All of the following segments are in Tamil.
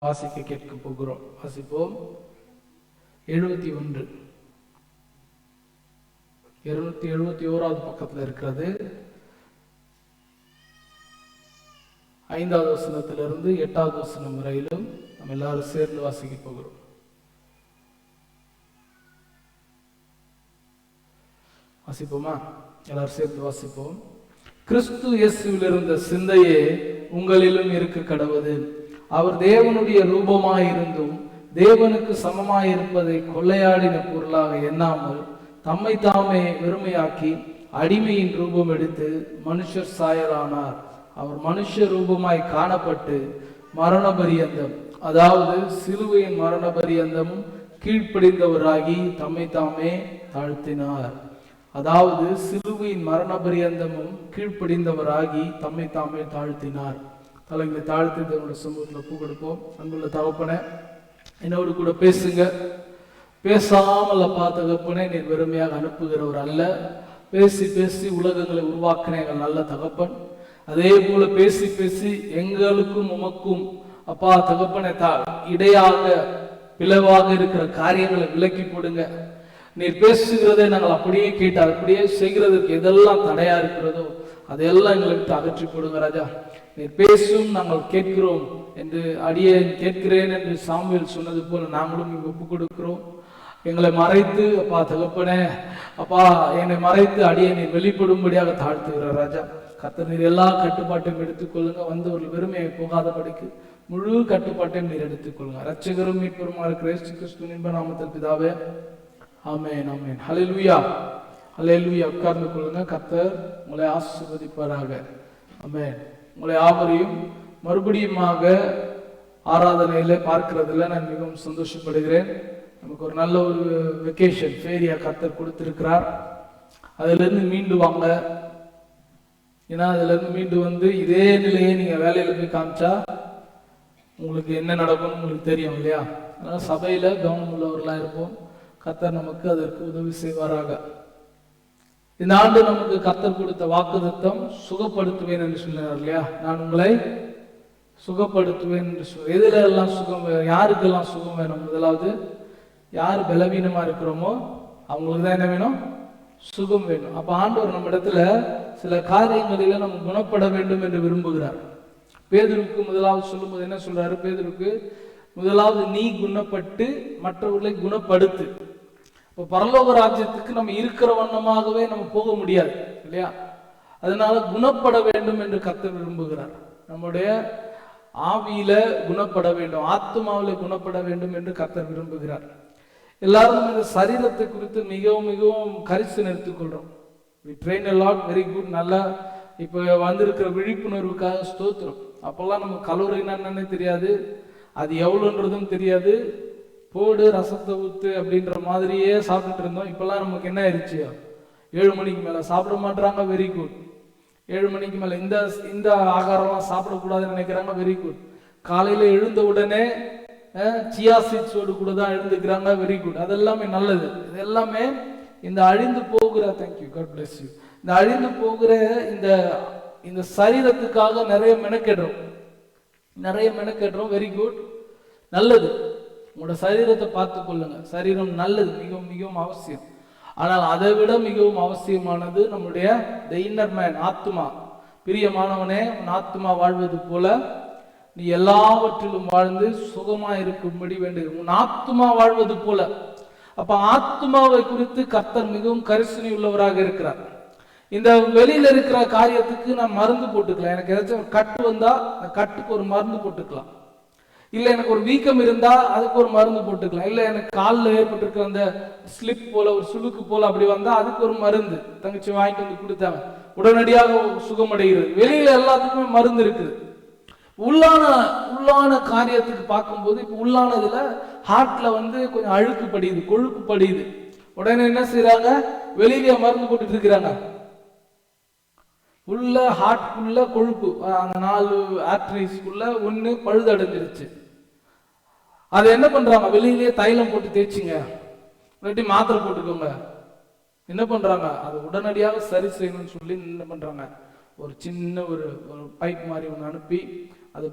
வாசிக்க கேட்க போகிறோம். வாசிப்போம். 71 271வது பக்கத்தில் இருக்கிறது. 5வது வசனத்திலிருந்து 8வது வசனம் வரையிலும் நம்ம எல்லாரும் சேர்ந்து வாசிக்க போகிறோம். வாசிப்போமா? எல்லாரும் சேர்ந்து வாசிப்போம். கிறிஸ்து இயேசுவில் இருந்த சிந்தையே உங்களிலும் இருக்க கடவுது. அவர் தேவனுடைய ரூபமாயிருந்தும் தேவனுக்கு சமமாயிருப்பதை கொள்ளையாடின பொருளாக எண்ணாமல் தம்மை தாமே வெறுமையாக்கி அடிமையின் ரூபம் எடுத்து மனுஷர் சாயலானார். அவர் மனுஷ ரூபமாய் காணப்பட்டு மரண பரியந்தம், அதாவது சிலுவையின் மரண பரியந்தமும் கீழ்ப்படிந்தவராகி தம்மை தாமே தாழ்த்தினார். அதாவது சிலுவையின் மரண பரியந்தமும் கீழ்ப்படிந்தவராகி தம்மை தாமே தாழ்த்தினார். தலைகளை தாழ்த்தி தன்னுடைய சமூகத்தில் ஒப்பு கொடுப்போம். அன்புள்ள தகப்பனே, என்னோடு கூட பேசுங்க. பேசாமல் அப்பா தகப்பனே, நீர் வெறுமையாக அனுப்புகிறவர் அல்ல. பேசி பேசி உலகங்களை உருவாக்கின எங்கள் நல்ல தகப்பன். அதே போல பேசி பேசி எங்களுக்கும் உமக்கும் அப்பா தகப்பனை இடையாக பிளவாக இருக்கிற காரியங்களை விலக்கி போடுங்க. நீர் பேசுகிறதை நாங்கள் அப்படியே கேட்டு அப்படியே செய்கிறதுக்கு எதெல்லாம் தடையா இருக்கிறதோ அதையெல்லாம் எங்களை விட்டு அகற்றி போடுங்க ராஜா. நீர் பேசும், நாங்கள் கேட்கிறோம் என்று அடியே கேட்கிறேன் என்று சாமுவேல் சொன்னது போல நாங்களும் இங்கு ஒப்பு கொடுக்கிறோம். எங்களை மறைத்து அப்பா தகப்பனே, அப்பா என்னை மறைத்து அடியே நீர் வெளிப்படும்படியாக தாழ்த்துகிறார் ராஜா. கர்த்தர் நீர் எல்லா கட்டுப்பாட்டையும் எடுத்துக்கொள்ளுங்க. வந்தவர்கள் வெறுமையை போகாதபடிக்கு முழு கட்டுப்பாட்டையும் நீர் எடுத்துக்கொள்ளுங்க. இரட்சகரும் மீட்பருமா இருக்கிற இயேசு கிறிஸ்துவின் நாமத்தில் பிதாவே, ஆமென் ஆமென். ஹல்லேலூயா ஹல்லேலூயா. உட்கார்ந்து கொள்ளுங்க. கர்த்தர் உங்களை ஆசீர்வதிப்பாராக. ஆமென். உங்களை யாவரையும் மறுபடியுமாக ஆராதனையில பார்க்கிறதுல நான் மிகவும் சந்தோஷப்படுகிறேன். நமக்கு ஒரு நல்ல ஒரு வெக்கேஷன் ஃபேரியா கர்த்தர் கொடுத்திருக்கிறார். அதிலிருந்து மீண்டு வாங்க. ஏன்னா அதிலிருந்து மீண்டு வந்து இதே நிலையை நீங்க வேலையில போய் காமிச்சா உங்களுக்கு என்ன நடக்கும்னு உங்களுக்கு தெரியும் இல்லையா? அதனால சபையில கவனம் உள்ளவர்களா இருப்போம். கர்த்தர் நமக்கு அதற்கு உதவி செய்வாராக. இந்த ஆண்டு நமக்கு கர்த்தர் கொடுத்த வாக்குத்தத்தம் சுகப்படுத்துவேன் என்று சொன்னார் இல்லையா? நான் உங்களை சுகப்படுத்துவேன் என்று சொல்ல. எதுல எல்லாம் சுகம் வேணும்? யாருக்கெல்லாம் சுகம் வேணும்? முதலாவது யார் பலவீனமா இருக்கிறோமோ அவங்களுக்கு தான் என்ன வேணும்? சுகம் வேணும். அப்ப ஆண்டவர் நம்ம இடத்துல சில காரியங்களில நம்ம குணப்பட வேண்டும் என்று விரும்புகிறார். பேதுருக்கு முதலாவது சொல்லும் போது என்ன சொல்றாரு? பேதுருக்கு முதலாவது நீ குணப்பட்டு மற்றவர்களை குணப்படுத்து. இப்போ பரலோக ராஜ்யத்துக்கு நம்ம இருக்கிற வண்ணமாகவே நம்ம போக முடியாது இல்லையா? அதனால குணப்பட வேண்டும் என்று கர்த்தர் விரும்புகிறார். நம்முடைய ஆவியில குணப்பட வேண்டும், ஆத்மாவில குணப்பட வேண்டும் என்று கர்த்தர் விரும்புகிறார். எல்லாரும் இந்த சரீரத்தை குறித்து மிகவும் மிகவும் கரிசனை எடுத்துக்கொள்றோம். we train a lot, very good. நல்லா இப்போ வந்திருக்கிற விழிப்புணர்வுக்காக ஸ்தோத்திரம். அப்பெல்லாம் நம்ம கலோரினா என்னன்னு தெரியாது, அது எவ்வளோன்றதும் தெரியாது. போடு ரசத்தை ஊத்து அப்படின்ற மாதிரியே சாப்பிட்டுட்டு இருந்தோம். இப்பெல்லாம் நமக்கு என்ன ஆயிடுச்சு? 7 மணிக்கு மேல சாப்பிட மாட்டாங்க, வெரி குட். 7 மணிக்கு மேல இந்த ஆகாரம்லாம் சாப்பிடக்கூடாதுன்னு நினைக்கிறாங்க, வெரி குட். காலையில எழுந்த உடனே சியா சீட்ஸோடு கூட தான் எழுந்துக்கிறாங்க, வெரி குட். அதெல்லாமே நல்லது. இது எல்லாமே இந்த அழிந்து போகிற, தேங்க்யூ, காட் பிளஸ் யூ, இந்த அழிந்து போகிற இந்த சரீரத்துக்காக நிறைய மெனக்கெடுறோம், வெரி குட், நல்லது. உங்களோட சரீரத்தை பார்த்து கொள்ளுங்க. சரீரம் நல்லது, மிகவும் மிகவும் அவசியம். ஆனால் அதை விட மிகவும் அவசியமானது நம்முடைய the inner man, ஆத்மா. பிரியமானவனே, உன் ஆத்மா வாழ்வது போல நீ எல்லாவற்றிலும் வாழ்ந்து சுகமா இருக்கும்படி வேண்டும். உன் ஆத்மா வாழ்வது போல. அப்ப ஆத்மாவை குறித்து கர்த்தர் மிகவும் கரிசனை உள்ளவராக இருக்கிறார். இந்த வெளியில இருக்கிற காரியத்துக்கு நான் மருந்து போட்டுக்கலாம். எனக்கு ஏதாச்சும் ஒரு கட்டு வந்தா அந்த கட்டுக்கு ஒரு மருந்து போட்டுக்கலாம். இல்ல எனக்கு ஒரு வீக்கம் இருந்தா அதுக்கு ஒரு மருந்து போட்டுக்கலாம். இல்ல எனக்கு காலில் ஏற்பட்டிருக்கிற அந்த ஸ்லிப் போல ஒரு சுளுக்கு போல அப்படி வந்தா அதுக்கு ஒரு மருந்து தங்கச்சி வாங்கிட்டு வந்து கொடுத்தாங்க, உடனடியாக சுகமடைகிறது. வெளியில எல்லாத்துக்குமே மருந்து இருக்குது. உள்ளான காரியத்துக்கு பார்க்கும்போது இப்ப உள்ளானதுல ஹார்ட்ல வந்து கொஞ்சம் அழுக்கு படியுது, கொழுப்பு படியுது. உடனே என்ன செய்யறாங்க? வெளியில மருந்து போட்டுட்டு இருக்கிறாங்க. உள்ள ஹார்ட்குள்ள கொழுப்பு, அந்த 4 ஆர்டரிஸ்க்குள்ள ஒண்ணு பழுதடைஞ்சிருச்சு. அதை என்ன பண்றாங்க? வெளியிலேயே தைலம் போட்டு தேய்ச்சிங்க, இல்லாட்டி மாத்திரை போட்டுக்கோங்க. என்ன பண்றாங்க? அதை உடனடியாக சரி செய்யணும்னு சொல்லி என்ன பண்றாங்க? ஒரு சின்ன ஒரு பைப் மாதிரி ஒன்று அனுப்பி அது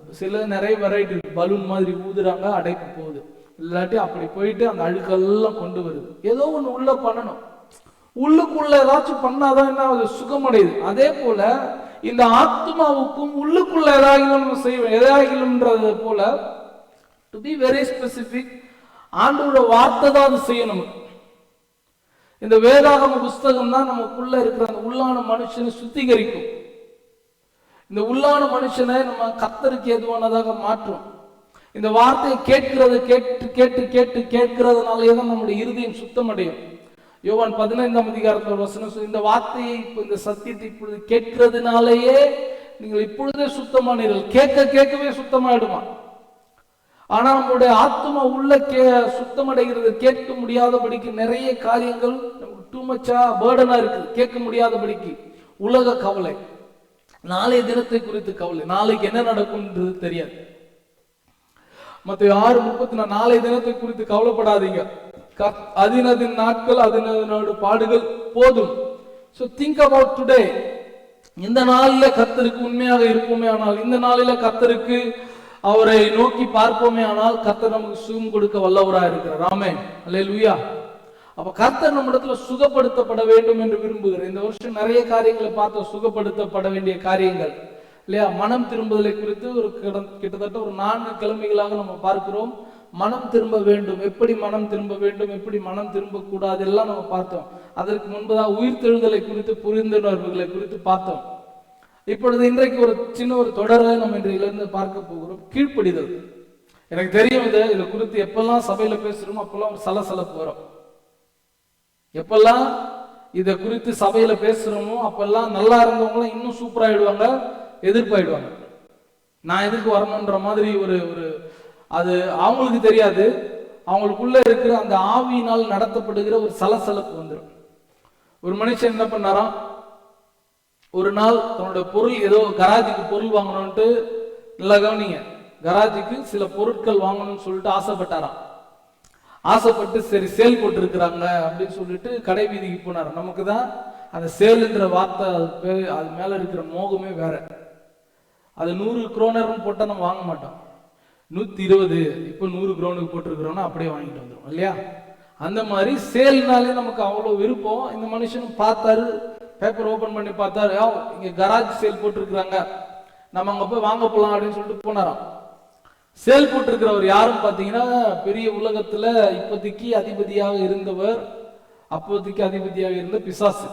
நிறைய வெரைட்டி இருக்கு. பலூன் மாதிரி ஊதுறாங்க, அடைப்பு போகுது. இல்லாட்டி அப்படி போயிட்டு அந்த அழுக்கெல்லாம் கொண்டு வருது. ஏதோ ஒண்ணு உள்ள பண்ணணும். உள்ளுக்குள்ள ஏதாச்சும் பண்ணாதான் என்ன அது சுகமடையுது. அதே போல இந்த ஆத்மாவுக்கும் உள்ளுக்குள்ள ஏதாகிலும் செய்வோம், ஏதாகிலும்ன்றது போல டு பி வெரி ஸ்பெசிபிக், ஆண்டோட வார்த்தை தான் அது செய்யணும். இந்த வேதாகம புஸ்தகம் தான் நமக்குள்ள இருக்கிற அந்த உள்ளான மனுஷனை சுத்திகரிக்கும். இந்த உள்ளான மனுஷனை நம்ம கர்த்தருக்கு ஏதுவானதாக மாற்றும். இந்த வார்த்தையை கேட்கிறது கேட்டு கேட்டு கேட்டு கேட்கிறதுனாலே தான் நம்முடைய இருதயம் சுத்தமடையும். யோவான் 15ஆம் அதிகாரத்தில் வசனம், இந்த வார்த்தையை இந்த சத்தியத்தை இப்பொழுது கேட்கிறதுனாலேயே நீங்கள் இப்பொழுதே சுத்தமானீர்கள். கேட்க கேட்கவே சுத்தமாயிடுமா? ஆனா நம்முடைய ஆத்மா உள்ள சுத்தமடைகிறது கேட்க முடியாதபடிக்கு நிறைய காரியங்கள் நமக்கு டூ மச்சா பேர்டனா இருக்கு. கேட்க முடியாதபடிக்கு உலக கவலை, நாளைய தினத்தை குறித்து கவலை, நாளைக்கு என்ன நடக்கும்ன்றது தெரியாது. மத்தேயு 6:34, நாளைய தினத்தை குறித்து கவலைப்படாதீங்க, அதினதின் நாட்கள் அதினோட பாடுகள் போதும். So think about today. இந்த நாளில் கர்த்தருக்கு உண்மையாக இருப்போமே ஆனால், இந்த நாளில் கர்த்தருக்கு அவரை நோக்கி பார்ப்போமே ஆனால், கர்த்தர் நமக்கு சுகம் கொடுக்க வல்லவராக இருக்கிறார். ஆமென், அல்லேலூயா. அப்ப கர்த்தர் நம்ம இடத்துல சுகப்படுத்தப்பட வேண்டும் என்று விரும்புகிறார். இந்த வருஷம் நிறைய காரியங்களை பார்த்தோம், சுகப்படுத்தப்பட வேண்டிய காரியங்கள் இல்லையா? மனம் திரும்புதலை குறித்து கிட்டத்தட்ட ஒரு 4 கிழமைகளாக நம்ம பார்க்கிறோம். மனம் திரும்ப வேண்டும், எப்படி மனம் திரும்ப வேண்டும், எப்படி மனம் திரும்ப கூடாது எல்லாம் நம்ம பார்த்தோம். அதற்கு முன்பதாக உயிர்த்தெழுதலை குறித்து, புரிந்துணர்வுகளை குறித்து பார்த்தோம். இப்பொழுது இன்றைக்கு ஒரு சின்ன ஒரு தொடரை நம்ம இன்றையிலிருந்து பார்க்க போகிறோம், கீழ்ப்படிதல். எனக்கு தெரியும் இதை குறித்து எப்பெல்லாம் சபையில பேசுறோமோ அப்பெல்லாம் ஒரு சலசலப்பு வரும். எப்பெல்லாம் இதை குறித்து சபையில பேசுறோமோ அப்பெல்லாம் நல்லா இருந்தவங்களும் இன்னும் சூப்பராயிடுவாங்க, எதிர்ப்பாயிடுவாங்க. நான் எதிர்க்கு வரணுன்ற மாதிரி ஒரு அது அவங்களுக்கு தெரியாது. அவங்களுக்குள்ள இருக்கிற அந்த ஆவியினால் நடத்தப்படுகிற ஒரு சலசலப்பு வந்துடும். ஒரு மனுஷன் என்ன பண்ணாராம், ஒரு நாள் தன்னோட பொருள், ஏதோ கராஜுக்கு பொருள் வாங்கணும்ட்டு, நல்லா கவனிங்க, கராஜுக்கு சில பொருட்கள் வாங்கணும்னு சொல்லிட்டு ஆசைப்பட்டாராம். ஆசைப்பட்டு சரி சேல் போட்டிருக்கிறாங்க அப்படின்னு சொல்லிட்டு கடை வீதிக்கு போனார். நமக்கு தான் அந்த சேலுன்ற வார்த்தை அது மேல இருக்கிற மோகமே வேற. அது 100 குரோனர்னு போட்டா நம்ம வாங்க மாட்டோம். 120 இப்போ 100 குரோனுக்கு போட்டிருக்கிறோம்னா அப்படியே வாங்கிட்டு வந்துடும் இல்லையா? அந்த மாதிரி சேல்னாலே நமக்கு அவ்வளோ விருப்பம். இந்த மனுஷனும் பார்த்தாரு, பேப்பர் ஓபன் பண்ணி பார்த்தாரு, இங்க கராஜ் சேல் போட்டிருக்கிறாங்க, நம்ம அங்க போய் வாங்க போலாம் அப்படின்னு சொல்லிட்டு போனாராம். சேல் போட்டிருக்கிறவர் யாரும் பார்த்தீங்கன்னா பெரிய உலகத்துல இப்போதைக்கு அதிபதியாக இருந்தவர், அப்போதைக்கு அதிபதியாக இருந்த பிசாசு.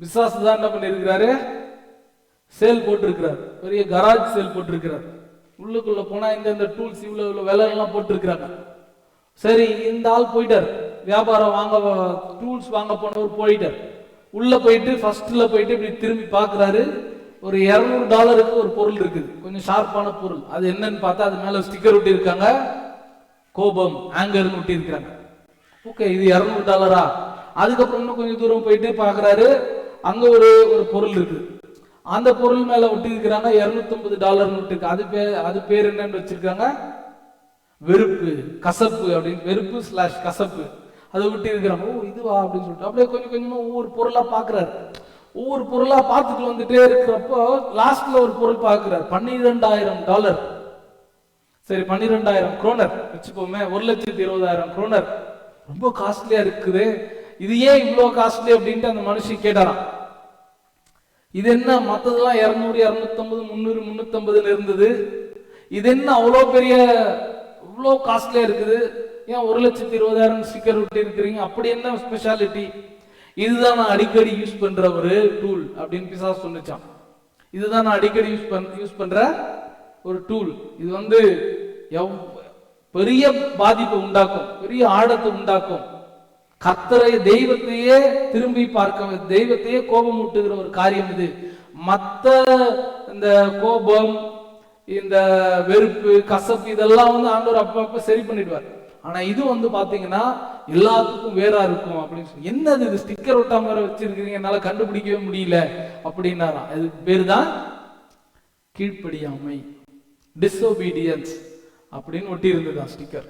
பிசாசு தான் என்ன பண்ணிருக்கிறாரு, சேல் போட்டிருக்கிறார், பெரிய கராஜ் சேல் போட்டிருக்கிறார். உள்ளுக்குள்ள போனா இந்த டூல்ஸ் இவ்வளவு விலை எல்லாம் போட்டிருக்கிறாங்க. சரி, இந்த ஆள் போயிட்டார், வியாபாரம் வாங்க டூல்ஸ் வாங்க போனவர் போயிட்டார். உள்ள போயிட்டு ஃபர்ஸ்ட்ல போயிட்டு இப்படி திரும்பி பாக்குறாரு, ஒரு $200 ஒரு பொருள் இருக்குது, கொஞ்சம் ஷார்ப்பான பொருள். அது என்னன்னு பார்த்தா அது மேல ஸ்டிக்கர் ஒட்டி இருக்காங்க, கோபம், ஆங்கர்னு ஒட்டி இருக்கிறாங்க. ஓகே, இது $200. அதுக்கப்புறம் இன்னும் கொஞ்சம் தூரம் போயிட்டு பாக்குறாரு, அங்க ஒரு பொருள் இருக்குது, அந்த பொருள் மேல ஒட்டி இருக்கிறாங்க $250. அது பேர் என்னன்னு வச்சிருக்காங்க, வெறுப்பு, கசப்பு அப்படின்னு, வெறுப்பு / கசப்பு. அதை ஒட்டி இருக்கிறாங்க. ஓ இதுவா அப்படின்னு சொல்லிட்டு அப்படியே கொஞ்சம் கொஞ்சமா ஒவ்வொரு பொருளா பாக்குறாரு. ஒவ்வொரு பொருளா பார்த்துட்டு வந்துட்டே இருக்கிறப்போ லாஸ்ட்ல ஒரு பொருள் பார்க்கிறார், $12,000. சரி, 12,000 குரோனர் வச்சுப்போமே, 1,20,000 குரோனர், ரொம்ப காஸ்ட்லியா இருக்குது, இது ஏன் இவ்வளவு காஸ்ட்லி அப்படின்ட்டு அந்த மனுஷன் கேட்டாராம். இது என்ன, மற்றதெல்லாம் 200, 250, 300, 350 இருந்தது, இது என்ன அவ்வளோ பெரிய இவ்வளோ காஸ்ட்லியா இருக்குது, ஏன் 1,20,000 ஸ்டிக்கர் ஒட்டி இருக்கிறீங்க, அப்படி என்ன ஸ்பெஷாலிட்டி? இதுதான் நான் அடிக்கடி யூஸ் பண்ற ஒரு டூல் அப்படின்னு பிசாசு சொன்னிச்சான். இதுதான் நான் அடிக்கடி யூஸ் பண்ற ஒரு டூல். இது பெரிய பாதிப்பை உண்டாக்கும், பெரிய ஆழத்தை உண்டாக்கும். கர்த்தரை, தெய்வத்தையே திரும்பி பார்க்க, தெய்வத்தையே கோபம் ஊட்டுகிற ஒரு காரியம் இது. மற்ற இந்த கோபம், இந்த வெறுப்பு, கசப்பு இதெல்லாம் ஆண்டவர் அப்பப்ப சரி பண்ணிடுவார். ஆனா இது பாத்தீங்கன்னா எல்லாத்துக்கும் வேறா இருக்கும் அப்படின்னு சொல்லி, என்னது இது ஸ்டிக்கர் ஒட்டாம வேற வச்சிருக்கீங்க, என்னால கண்டுபிடிக்கவே முடியல அப்படின்னாராம். இதுக்கு பேரு தான் கீழ்ப்படியாமை, டிஸ்ஒபீடியன்ஸ் அப்படின்னு ஒட்டி இருந்ததுதான் ஸ்டிக்கர்.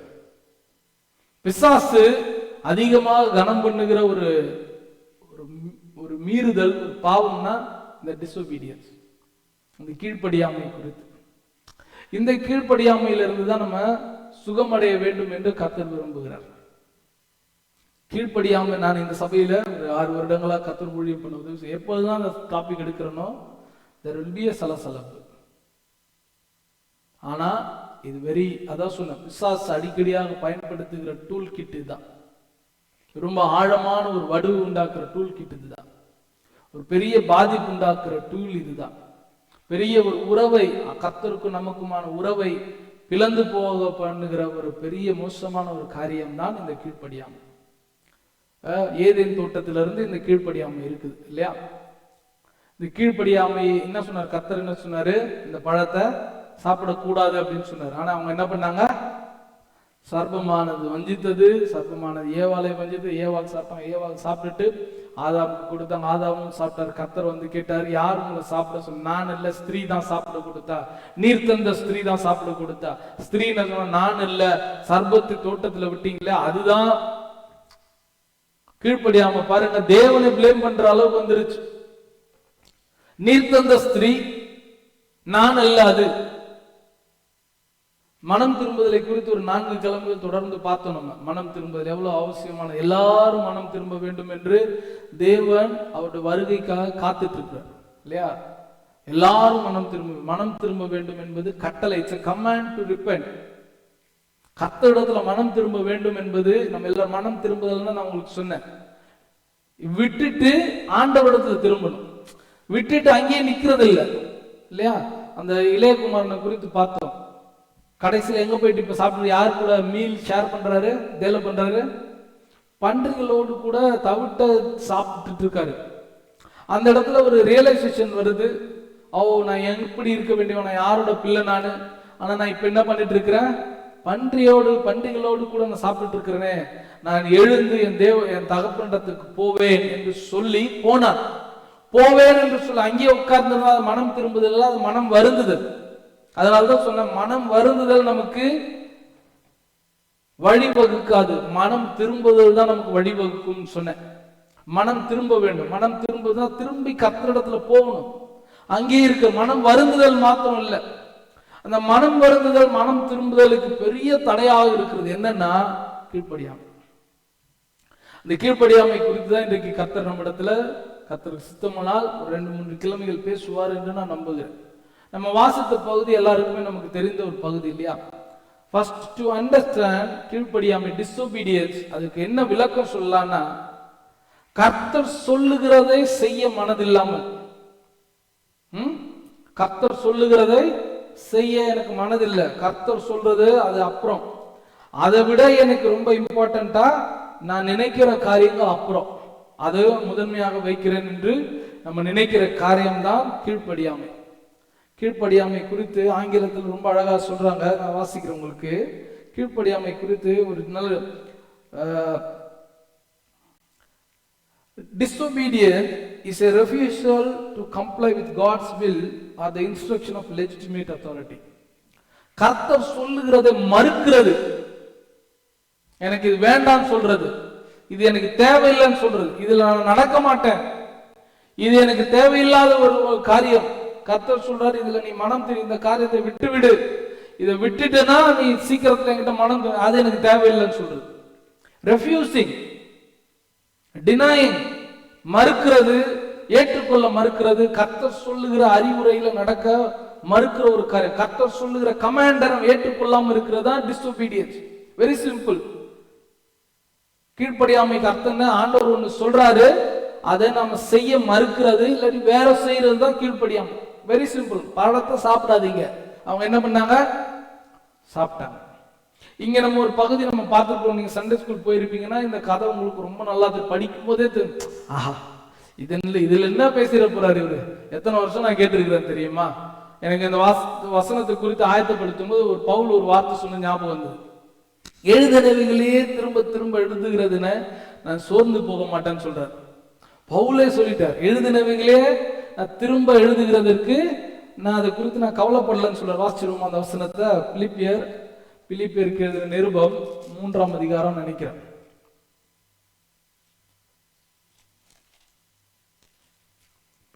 பிசாசு அதிகமாக கனம் பண்ணுகிற ஒரு மீறுதல், ஒரு பாவம்னா இந்த டிஸ்ஒபீடியன்ஸ், இந்த கீழ்ப்படியாமை குறித்து. இந்த கீழ்ப்படியாமையிலிருந்து தான் நம்ம சுகமடைய வேண்டும் என்று கர்த்தர் விரும்புகிறார். கீழ்ப்படியாமை, நான் இந்த சபையில ஒரு 6 வருடங்களா கர்த்தர் ஊழியம் பண்ணுவது, எப்போதுதான் அந்த topic எடுக்கிறனோ there will be a சலசலப்பு. ஆனா இது அதான் சொன்ன, பிசாசு அடிக்கடியாக பயன்படுத்துகிற டூல் கிட் இதுதான். ரொம்ப ஆழமான ஒரு வடு உண்டாக்குற டூல் கிட் இதுதான். ஒரு பெரிய பாதிப்பு உண்டாக்குற டூல் இதுதான். பெரிய ஒரு உறவை, கர்த்தருக்கும் நமக்குமான உறவை பிளந்து போக பண்ணுகிற ஒரு பெரிய மோசமான ஒரு காரியம்தான் இந்த கீழ்ப்படியாமை. ஏதேன் தோட்டத்திலிருந்து இந்த கீழ்ப்படியாமை இருக்குது இல்லையா? இந்த கீழ்ப்படியாமை என்ன சொன்னார் கர்த்தர்? என்ன சொன்னாரு? இந்த பழத்தை சாப்பிடக்கூடாது அப்படின்னு சொன்னார். ஆனா அவங்க என்ன பண்ணாங்க? சர்ப்பமானது வஞ்சித்தது, சர்ப்பமானது ஏவாளை வஞ்சித்தது, ஏவாள் சாப்பிட்டாங்க. ஏவாள் சாப்பிட்டுட்டு ஆதாமுக்கு கொடுத்தாங்க, ஆதாமும் சாப்பிட்டாரு. கர்த்தர் வந்து கேட்டார், யார் உங்களை சாப்பிட சொன்ன? நான் இல்ல, ஸ்திரீ தான் சாப்பிட கொடுத்தா. நீர் தந்த ஸ்திரீ தான் சாப்பிட கொடுத்தா. ஸ்திரீ என்ன சொன்ன? நான் இல்ல, சர்ப்பத்து தோட்டத்துல விட்டீங்களே அதுதான் கீழ்ப்படியாம. பாருங்க, தேவனை பிளேம் பண்ற அளவுக்கு வந்துருச்சு. நீர் தந்த ஸ்திரீ, நான் அல்ல அது. மனம் திரும்புதலை குறித்து ஒரு 4 கிழமைகள் தொடர்ந்து பார்த்தோம். நம்ம மனம் திரும்புதல் எவ்வளவு அவசியமான, எல்லாரும் மனம் திரும்ப வேண்டும் என்று தேவன் அவருடைய வருகைக்காக காத்துட்டு இருக்கிறார் இல்லையா? எல்லாரும் மனம் திரும்ப வேண்டும் என்பது கட்டளை. It's a command to repent. கர்த்தரிடத்துல மனம் திரும்ப வேண்டும் என்பது, நம்ம எல்லாரும் மனம் திரும்புதல்னா நான் உங்களுக்கு சொன்னேன், விட்டுட்டு ஆண்டவரிடத்துல திரும்பணும். விட்டுட்டு அங்கேயே நிக்கிறது இல்லை இல்லையா? அந்த இளையகுமாரனை குறித்து பார்த்தோம். கடைசியில் எங்க போயிட்டு இப்ப சாப்பிட்டு யாரு கூட மீல் ஷேர் பண்றாரு, தேலை பண்றாரு? பன்றிகளோடு கூட தவிட்ட சாப்பிட்டு இருக்காரு. அந்த இடத்துல ஒரு ரியலைசேஷன் வருது. நான் எப்படி இருக்க வேண்டியவன், நான் யாரோட பிள்ளை நானு, ஆனா நான் இப்ப என்ன பண்ணிட்டு இருக்கிறேன்? பன்றிகளோடு கூட நான் சாப்பிட்டு இருக்கிறேனே, நான் எழுந்து என் தகப்பனிடத்துக்கு போவேன் என்று சொல்லி போனான். போவேன் என்று சொல்லி அங்கேயே உட்கார்ந்து மனம் திரும்புதல், அது மனம் வருந்துதல். அதனாலதான் சொன்ன, மனம் வருந்துதல் நமக்கு வழிவகுக்காது, மனம் திரும்புதல் தான் நமக்கு வழிவகுக்கும் சொன்னேன். மனம் திரும்ப வேண்டும். மனம் திரும்புதான் திரும்பி கர்த்தரிடத்துல போகணும். அங்கே இருக்க மனம் வருந்துதல் மாத்திரம் இல்லை, அந்த மனம் வருந்துதல் மனம் திரும்புதலுக்கு பெரிய தடையாக இருக்கிறது. என்னன்னா கீழ்ப்படியாமை. இந்த கீழ்ப்படியாமை குறித்து தான் இன்றைக்கு கர்த்தர் நம்மிடத்துல, கர்த்தருக்கு சித்தமானால் ஒரு 2-3 கிழமைகள் பேசுவார் என்று நான் நம்புகிறேன். நம்ம வாசித்த பகுதி எல்லாருக்குமே நமக்கு தெரிந்த ஒரு பகுதி இல்லையா? ஃபர்ஸ்ட் டு அண்டர்ஸ்டாண்ட் கீழ்ப்படியாமை, டிஸ்ஒபீடியன்ஸ், அதுக்கு என்ன விளக்கம் சொல்லலாம்னா, கர்த்தர் சொல்லுகிறதை செய்ய மனதில்லாமல், கர்த்தர் சொல்லுகிறதை செய்ய எனக்கு மனதில்லை, கர்த்தர் சொல்றது அது அப்புறம், அதை விட எனக்கு ரொம்ப இம்பார்ட்டண்டா நான் நினைக்கிற காரியங்கள் அப்புறம், அது முதன்மையாக வைக்கிறேன் என்று நம்ம நினைக்கிற காரியம்தான் கீழ்ப்படியாமை. கீழ்ப்படியாமை குறித்து ஆங்கிலத்தில் ரொம்ப அழகா சொல்றாங்க, நான் வாசிக்கிறேன் உங்களுக்கு. கீழ்ப்படியாமை குறித்து ஒரு நல்ல disobedience is a refusal to comply with God's will or the instruction of legitimate authority. கர்த்தர் சொல்லுகிறதை மறுக்கிறது, எனக்கு இது வேண்டாம் சொல்றது, இது எனக்கு தேவையில்லைன்னு சொல்றது, இதுல நான் நடக்க மாட்டேன், இது எனக்கு தேவையில்லாத ஒரு காரியம். கர்த்தர் சொல்றாரு, இதுல நீ மனம் திரு, இந்த காரியத்தை விட்டுவிடு, இதை விட்டுட்டேன்னா நீ சீக்கிரத்துல என்கிட்ட மனம், அது எனக்கு தேவையில்லைன்னு சொல்றது. ரெஃப்யூசிங், டினாயிங், மறுக்கிறது, ஏற்றுக்கொள்ள மறுக்கிறது, கர்த்தர் சொல்லுகிற அறிவுரையில நடக்க மறுக்கிற ஒரு காரியம். கர்த்தர் சொல்லுகிற கமாண்டரை ஏற்றுக்கொள்ளாம இருக்கிறதா டிஸ்ஒபீடியன்ஸ். Very simple. கீழ்ப்படியாமைக்கு அர்த்தம் ஆண்டவர் ஒண்ணு சொல்றாரு, அதை நம்ம செய்ய மறுக்கிறது, இல்லாட்டி வேற செய்யறது தான் கீழ்ப்படியாமை. Very simple. பழத்தை சாப்பிடாதீங்க, அவங்க என்ன பண்ணாங்க? சாப்பிட்டாங்க. இங்க நம்ம ஒரு பகுதி நம்ம பார்த்துருக்கோம், நீங்க சண்டே ஸ்கூல் போயிருப்பீங்கன்னா இந்த கதை உங்களுக்கு ரொம்ப நல்லா படிக்கும் போதே ஆஹா இதுல என்ன பேசிட போறாரு இவரு, எத்தனை வருஷம் நான் கேட்டிருக்கிறேன் தெரியுமா. எனக்கு இந்த வசனத்தை குறித்து ஆயத்தப்படுத்தும் போது ஒரு பவுல் ஒரு வார்த்தை சொன்ன ஞாபகம் வந்தது. எழுதினவைகளையே திரும்ப திரும்ப எழுதுகிறதுன்னு நான் சோர்ந்து போக மாட்டேன்னு சொல்றாரு. பவுலே சொல்லிட்டார், எழுதினவைகளே நான் திரும்ப எழுதுகிறதற்கு நான் அதை குறித்து நான் கவலைப்படலன்னு சொல்றார். வாசிச்சிருவோம் அந்த வசனத்தை. பிலிப்பியருக்கு எழுதின நிருபம் 3ஆம் அதிகாரம் நினைக்கிறேன்.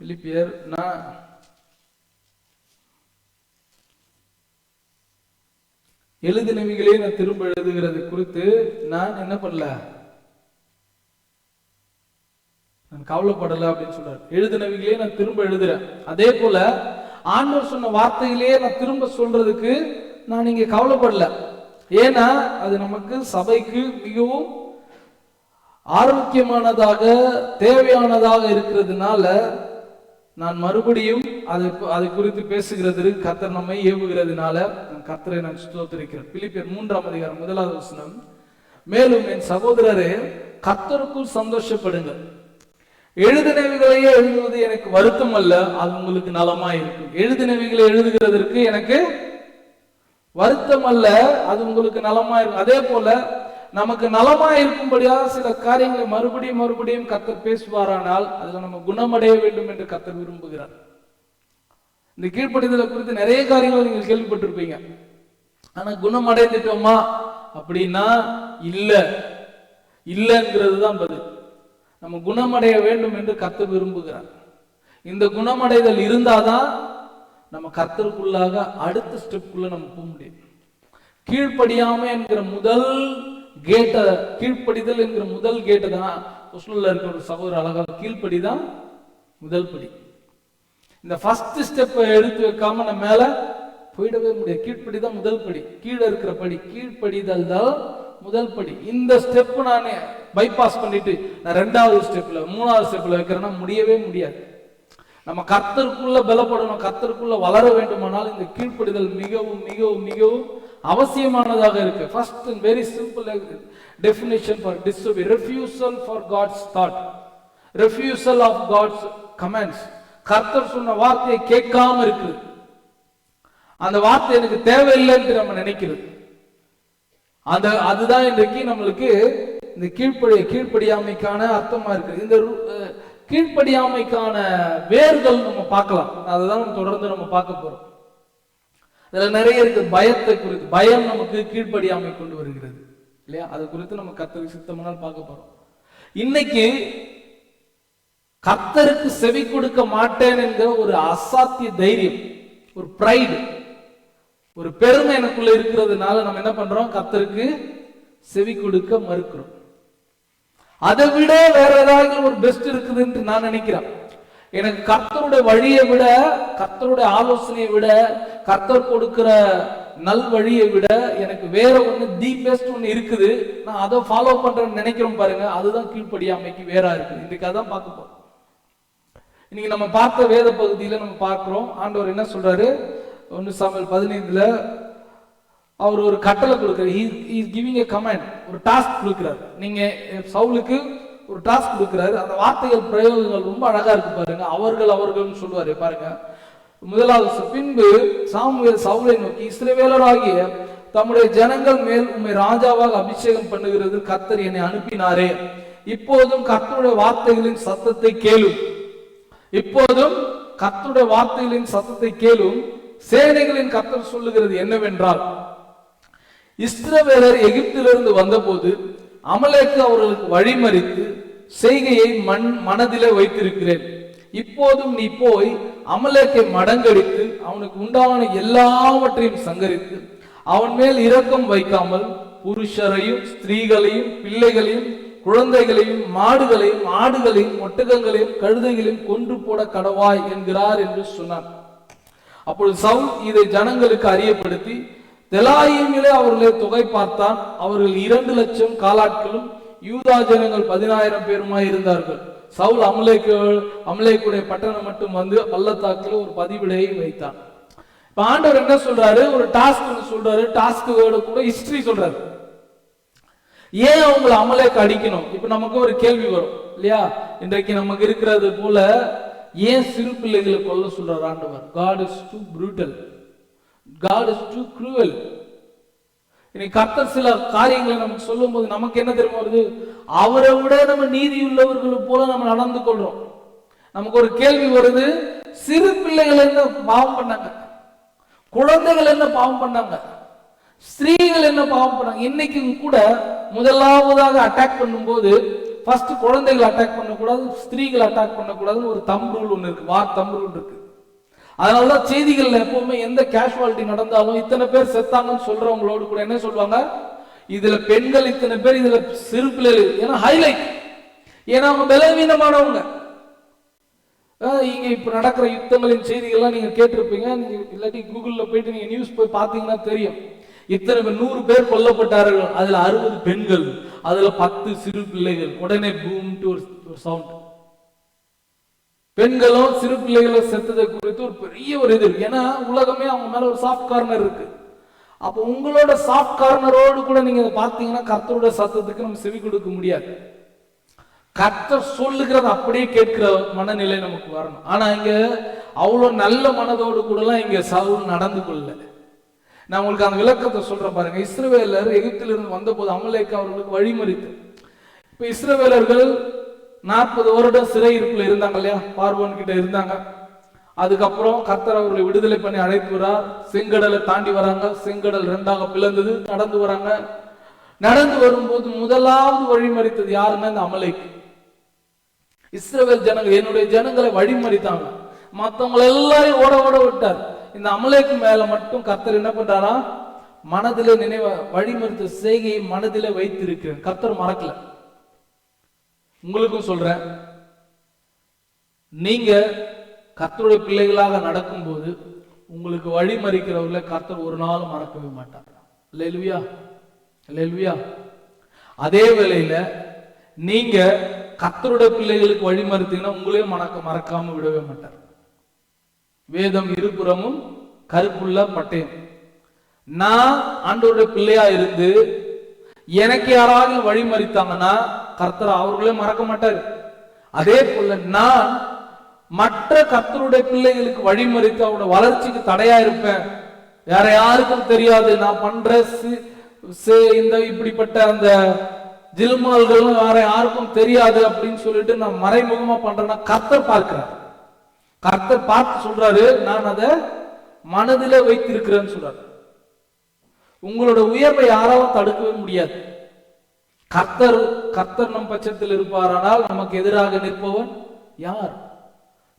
பிலிப்பியர் எழுதினவைகளே நான் திரும்ப எழுதுகிறது குறித்து நான் என்ன பண்ணல, நான் கவலைப்படல அப்படின்னு சொல்றாரு. எழுதினவைகளே நான் திரும்ப எழுதுறேன். அதே போல ஆண்டவர் சொன்ன வார்த்தைகளே நான் திரும்ப சொல்றதுக்கு நான் இங்க கவலைப்படல. ஏன்னா அது நமக்கு சபைக்கு மிகவும் ஆரோக்கியமானதாக தேவையானதாக இருக்கிறதுனால நான் மறுபடியும் அதை குறித்து பேசுகிறதுக்கு கர்த்தர் நம்மை ஏவுகிறதுனால கர்த்தரை நான் ஸ்தோத்திரிக்கிறேன். பிலிப்பியர் 3ஆம் அதிகாரம் 1வது வசனம், மேலும் என் சகோதரரே கர்த்தருக்குள் சந்தோஷப்படுங்கள், எழுதினவைகளையே எழுதுவது எனக்கு வருத்தம் அல்ல, அது உங்களுக்கு நலமா இருக்கும். எழுதினவைகளை எழுதுகிறதற்கு எனக்கு வருத்தம் அல்ல, அது உங்களுக்கு நலமா இருக்கும். அதே போல நமக்கு நலமா இருக்கும்படியாக சில காரியங்களை மறுபடியும் மறுபடியும் கர்த்தர் பேசுவாரானால் அதுல நம்ம குணமடைய வேண்டும் என்று கர்த்தர் விரும்புகிறார். இந்த கீழ்ப்படிதலை குறித்து நிறைய காரியங்கள் நீங்கள் கேள்விப்பட்டிருப்பீங்க. ஆனா குணமடைந்துட்டோமா அப்படின்னா இல்லைங்கிறது தான் பதில். நம்ம குணமடைய வேண்டும் என்று கர்த்தர் விரும்புகிறார். இந்த குணமடைதல் இருந்தாதான் நம்ம கர்த்தருக்குள்ளாக அடுத்த ஸ்டெப்புக்குள்ள நம்ம போக முடியும். கீழ்ப்படியாமை என்கிற முதல் கேட்ட, கீழ்ப்படிதல் என்கிற முதல் கேட்டு தான் இருக்கிற ஒரு சகோதரர் அழகா, கீழ்ப்படிதான் முதல் படி. இந்த ஃபர்ஸ்ட் ஸ்டெப்பை எடுத்து வைக்காம நம்ம மேல போயிடவே முடியாது. கீழ்ப்படிதான் முதல் படி, கீழே இருக்கிற படி. கீழ்ப்படிதல் தான் முதல் படி. இந்த ஸ்டெப் நான் பைபாஸ் பண்ணிட்டு நான் 2வது ஸ்டெப்ல 3வது ஸ்டெப்ல வைக்கிறேன்னா முடியவே முடியாது. நம்ம கர்த்தருக்குள்ள பலப்படணும், கர்த்தருக்குள்ள வளர வேண்டுமானால் இந்த கீழ்ப்படிதல் மிகவும் மிகவும் மிகவும் அவசியமானதாக இருக்கு. First and very simple definition for disobey, refusal for God's thought, refusal of God's commands. கர்த்தர் சொன்ன வார்த்தையை கேட்காம இருக்கு, அந்த வார்த்தை எனக்கு தேவையில்லைன்னு நம்ம நினைக்கிறது. அதுதான் இன்றைக்கு நம்மளுக்கு இந்த கீழ்ப்படியாமைக்கான அர்த்தமா இருக்கு. இந்த கீழ்ப்படியாமைக்கான வேர்கள் நம்ம பார்க்கலாம். அதுதான் நம்ம தொடர்ந்து நம்ம பார்க்க போறோம். இதுல நிறைய இருக்கு. பயத்தை குறித்து, பயம் நமக்கு கீழ்ப்படியாமை கொண்டு வருகிறது இல்லையா? அது குறித்து நம்ம கர்த்தருக்கு சித்தமானால் பார்க்க போறோம். இன்னைக்கு கர்த்தருக்கு செவி கொடுக்க மாட்டேன் என்கிற ஒரு அசாத்திய தைரியம், ஒரு பிரைடு, ஒரு பெருமை எனக்குள்ள இருக்கிறதுனால நம்ம என்ன பண்றோம், கர்த்தருக்கு செவி கொடுக்க மறுக்கிறோம். அதை விட வேற ஏதாவது ஒரு பெஸ்ட் இருக்குதுன்னு நான் நினைக்கிறேன். எனக்கு கர்த்தருடைய வழியை விட, கர்த்தருடைய ஆலோசனையை விட, கர்த்தர் கொடுக்கிற நல் வழியை விட எனக்கு வேற ஒண்ணு தி பெஸ்ட் ஒண்ணு இருக்குது, நான் அதை ஃபாலோ பண்றேன்னு நினைக்கிறோம் பாருங்க. அதுதான் கீழ்ப்படியாமைக்கு வேறா இருக்கு. இன்னைக்கு அதான் பார்க்க போறோம். இன்னைக்கு நம்ம பார்த்த வேத பகுதியில நம்ம பார்க்கிறோம், ஆண்டவர் என்ன சொல்றாரு, 1 சாமுவேல் 15ல அவர் ஒரு கட்டளை கொடுக்கிறார். he is giving a command, ஒரு டாஸ்க் கொடுக்கிறார். நீங்க சவுலுக்கு ஒரு டாஸ்க் கொடுக்கிறாரு. அந்த வார்த்தைகள் பிரயோகங்கள் ரொம்ப அழகா இருக்கு பாருங்க. அவர்கள் சொல்லுவாரு பாருங்க. 1வது, பின்பு சாமுவேல் சவுலை நோக்கி, இஸ்ரவேலராகிய தம்முடைய ஜனங்கள் மேல் உம்மை ராஜாவாக அபிஷேகம் பண்ணுகிறது கர்த்தர் என்னை அனுப்பினாரே, இப்போதும் கர்த்தருடைய வார்த்தைகளின் சத்தத்தை கேளும், இப்போதும் கர்த்தருடைய வார்த்தைகளின் சத்தத்தை கேளும். சேனைகளின் கர்த்தர் சொல்லுகிறது என்னவென்றால், இஸ்ரவேலர் எகிப்திலிருந்து வந்தபோது அமலேக்கு அவர்களுக்கு வழிமறித்து செய்கையை மனதிலே வைத்திருக்கிறேன். இப்போதும் நீ போய் அமலேக்கை மடங்கடித்து அவனுக்கு உண்டான எல்லாவற்றையும் சங்கரித்து அவன் மேல் இரக்கம் வைக்காமல் புருஷரையும் ஸ்திரீகளையும் பிள்ளைகளையும் குழந்தைகளையும் மாடுகளையும் ஆடுகளையும் ஒட்டகங்களையும் கழுதைகளையும் கொன்று போட கடவாய் என்கிறார் என்று சொன்னார். அப்பொழுது சவுல் இதை ஜனங்களுக்கு அறியப்படுத்தி தெலாயிமிலே அவர்களை தொகை பார்த்தான். அவர்கள் 2,00,000 காலாட்களும் யூதா ஜனங்கள் 10,000 பேருமாய் இருந்தார்கள். சவுல் அமலேக்குடைய பட்டணம் மட்டும் வந்து பள்ளத்தாக்கில் ஒரு பதிவிடையை வைத்தான். இப்ப ஆண்டவர் என்ன சொல்றாரு, ஒரு டாஸ்க் சொல்றாரு. டாஸ்கோட கூட ஹிஸ்டரி சொல்றாரு. ஏன் அவங்களை அமலேக்கு அடிக்கணும்? இப்ப நமக்கு ஒரு கேள்வி வரும் இல்லையா? இன்றைக்கு நமக்கு இருக்கிறது போல ஏன் சிறு பிள்ளைகளை கொல்ல சொல்றார் ஆண்டவர்? God is too brutal, God is too cruel. இன்னைக்கு கர்த்தர் சில காரியங்களை நமக்கு சொல்லும் போது நமக்கு என்ன தெரியுமா வருது, அவரை விட நம்ம நீதி உள்ளவர்களை போல நம்ம நடந்து கொள்றோம். நமக்கு ஒரு கேள்வி வருது, சிறு பிள்ளைகள் என்ன பாவம் பண்ணாங்க, குழந்தைகள் என்ன பாவம் பண்ணாங்க, ஸ்திரீகள் என்ன பாவம் பண்ணாங்க? இன்னைக்கு கூட முதலாவதாக அட்டாக் பண்ணும்போது ஃபர்ஸ்ட் குழந்தைகள் அட்டாக் பண்ணக்கூடாது, ஸ்திரீகள் அட்டாக் பண்ணக்கூடாதுன்னு ஒரு தம் ரூல் ஒன்று இருக்கு, வார் தம் ரூல் இருக்கு. அதனாலதான் செய்திகள்ல எப்பவுமே எந்த கேஷுவாலிட்டி நடந்தாலும் இத்தனை பேர் செத்தாங்கன்னு சொல்றவங்களோடு கூட என்ன சொல்லுவாங்க, இதுல பெண்கள் இத்தனை பேர், இதுல சிறு பிள்ளைகள், ஏன்னா ஹைலைட், ஏன்னா அவங்க பலவீனமானவங்க. இங்க இப்ப நடக்கிற யுத்தங்களின் செய்திகள்லாம் நீங்க கேட்டிருப்பீங்க, நீங்க இல்லாட்டி கூகுள்ல போயிட்டு நீங்க நியூஸ் போய் பாத்தீங்கன்னா தெரியும். இத்தனை 100 பேர் கொல்லப்பட்டார்கள், அதுல 60 பெண்கள், அதுல 10 சிறு பிள்ளைகள். உடனே பூம் ஒரு சவுண்ட். பெண்களும் சிறு பிள்ளைகளும் செத்ததை குறித்து ஒரு பெரிய ஒரு இது. ஏன்னா உலகமே அவங்க மேல ஒரு சாஃப்ட் கார்னர் இருக்கு. அப்போ உங்களோட சாஃப்ட் கார்னரோடு கூட நீங்க பார்த்தீங்கன்னா கர்த்தரோட சத்தத்துக்கு நம்ம செவி கொடுக்க முடியாது. கர்த்தர் சொல்லுகிறத அப்படியே கேட்கிற மனநிலை நமக்கு வரணும். ஆனா இங்க அவ்வளவு நல்ல மனதோடு கூட எல்லாம் இங்க சவுல் நடந்து கொள்ளல. நான் உங்களுக்கு அந்த விளக்கத்தை சொல்றேன் பாருங்க. இஸ்ரவேலர் எகிப்திலிருந்து வந்த போது அமலேக்கு அவர்களுக்கு வழிமறித்து. இப்ப இஸ்ரவேலர்கள் 40 வருடம் சிறை இருப்பில் இருந்தாங்க இல்லையா, பார்வோன் கிட்ட இருந்தாங்க. அதுக்கப்புறம் கர்த்தர் அவர்களை விடுதலை பண்ணி அழைத்து வரார். செங்கடலை தாண்டி வராங்க. செங்கடல் 2ஆக பிளந்தது. நடந்து வராங்க. நடந்து வரும்போது முதலாவது வழிமறித்தது யாருன்னா இந்த அமலேக்கு. இஸ்ரவேல் ஜனங்கள், என்னுடைய ஜனங்களை வழிமறித்தாங்க. மற்றவங்களை எல்லாரையும் ஓட ஓட விட்டார். இந்த அமலேக்கு மேல மட்டும் கர்த்தர் என்ன பண்றாரா, மனதிலே நினைவு வழிமறித்த செய்கையை மனதிலே வைத்திருக்கிறேன். கர்த்தர் மறக்கல. உங்களுக்கும் சொல்றேன், நீங்க கர்த்தருடைய பிள்ளைகளாக நடக்கும் போது உங்களுக்கு வழிமறிக்கிறவர்களை கர்த்தர் ஒரு நாளும் மறக்கவே மாட்டார். அல்லேலூயா, அல்லேலூயா. அதே வேளையில நீங்க கர்த்தருடைய பிள்ளைகளுக்கு வழிமறித்தீங்கன்னா உங்களையும் மறக்காம விடவே மாட்டார். வேதம் இருபுறமும் கருப்புள்ள பட்டயம். நான் ஆண்டவருடைய பிள்ளையா இருந்து எனக்கு யாராவது வழிமறித்தாங்கன்னா கர்த்தர் அவர்களே மறக்க மாட்டார். அதே போல நான் மற்ற கர்த்தருடைய பிள்ளைகளுக்கு வழிமறித்து அவருடைய வளர்ச்சிக்கு தடையா இருப்பேன். வேற யாருக்கும் தெரியாது நான் பண்ற இந்த இப்படிப்பட்ட அந்த ஜில்மால்கள் வேற யாருக்கும் தெரியாது அப்படின்னு சொல்லிட்டு நான் மறைமுகமா பண்றேன்னா கர்த்தர் பார்க்கிறார். கர்த்தர் பார்த்து சொல்றாரு, நான் அதை மனதிலே வைத்திருக்கிறேன்னு சொல்றாரு. உங்களோட உயர்வை யாராலும் தடுக்கவே முடியாது. கர்த்தர் நம் பட்சத்தில் இருப்பாரானால் நமக்கு எதிராக நிற்பவன் யார்?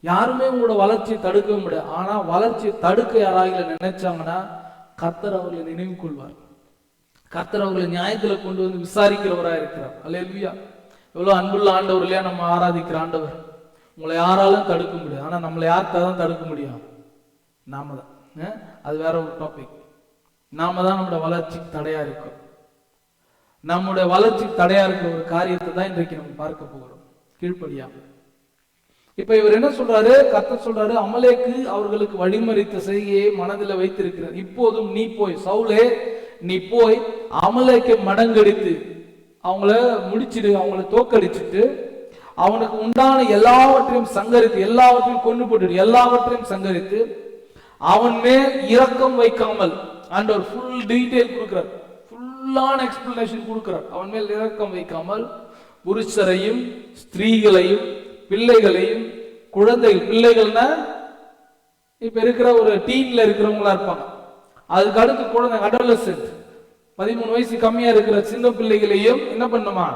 யாருமே உங்களோட வளர்ச்சியை தடுக்கவே முடியாது. ஆனா வளர்ச்சியை தடுக்க யாராவது நினைச்சாங்கன்னா கர்த்தர் அவர்களை நினைவு கொள்வார். கர்த்தர் அவர்களை நியாயத்துல கொண்டு வந்து விசாரிக்கிறவராக இருக்கிறார். அல்லேலூயா. எவ்வளவு அன்புள்ள ஆண்டவர் இல்லையா நம்ம ஆராதிக்கிற ஆண்டவர். உங்களை யாராலும் தடுக்க முடியாது. ஆனா நம்மளை யார்தான் தடுக்க முடியும்? நாம தான். அது வேற ஒரு டாபிக். நாம தான் நம்மளோட வளர்ச்சிக்கு தடையா இருக்கும். நம்முடைய வளர்ச்சிக்கு தடையா இருக்கிற ஒரு காரியத்தை தான் இன்றைக்கு நம்ம பார்க்க போகிறோம். கீழ்ப்படியா. இப்ப இவர் என்ன சொல்றாரு, கர்த்தர் சொல்றாரு, அமலேக்கு அவர்களுக்கு வழிமறித்த செய்கையை மனதில் வைத்திருக்கிறார். இப்போதும் நீ போய், சவுலே நீ போய் அமலேக்கை மடங்கடித்து அவங்கள முடிச்சிடு, அவங்கள தோக்கடிச்சுட்டு அவனுக்கு உண்டான எல்லாவற்றையும் சங்கரித்து, எல்லாவற்றையும் கொண்டு போட்டு எல்லாவற்றையும் சங்கரித்து அவன் மேல் இரக்கம் வைக்காமல், ஆண்டவர் ஃபுல் டீடைல் கொடுக்கிறார், ஃபுல்லான எக்ஸ்பிளனேஷன் கொடுக்கிறார். அவன் மேல் இரக்கம் வைக்காமல் புருஷரையும் ஸ்திரீகளையும் பிள்ளைகளையும் குழந்தைகள், பிள்ளைகள்னா இப்ப இருக்கிற ஒரு டீன்ல இருக்கிறவங்களா இருப்பாங்க, அதுக்கு அடுத்து குழந்தை அடோலசென்ட் 13 வயசு கம்மியா இருக்கிற சின்ன பிள்ளைகளையும் என்ன பண்ணுமா,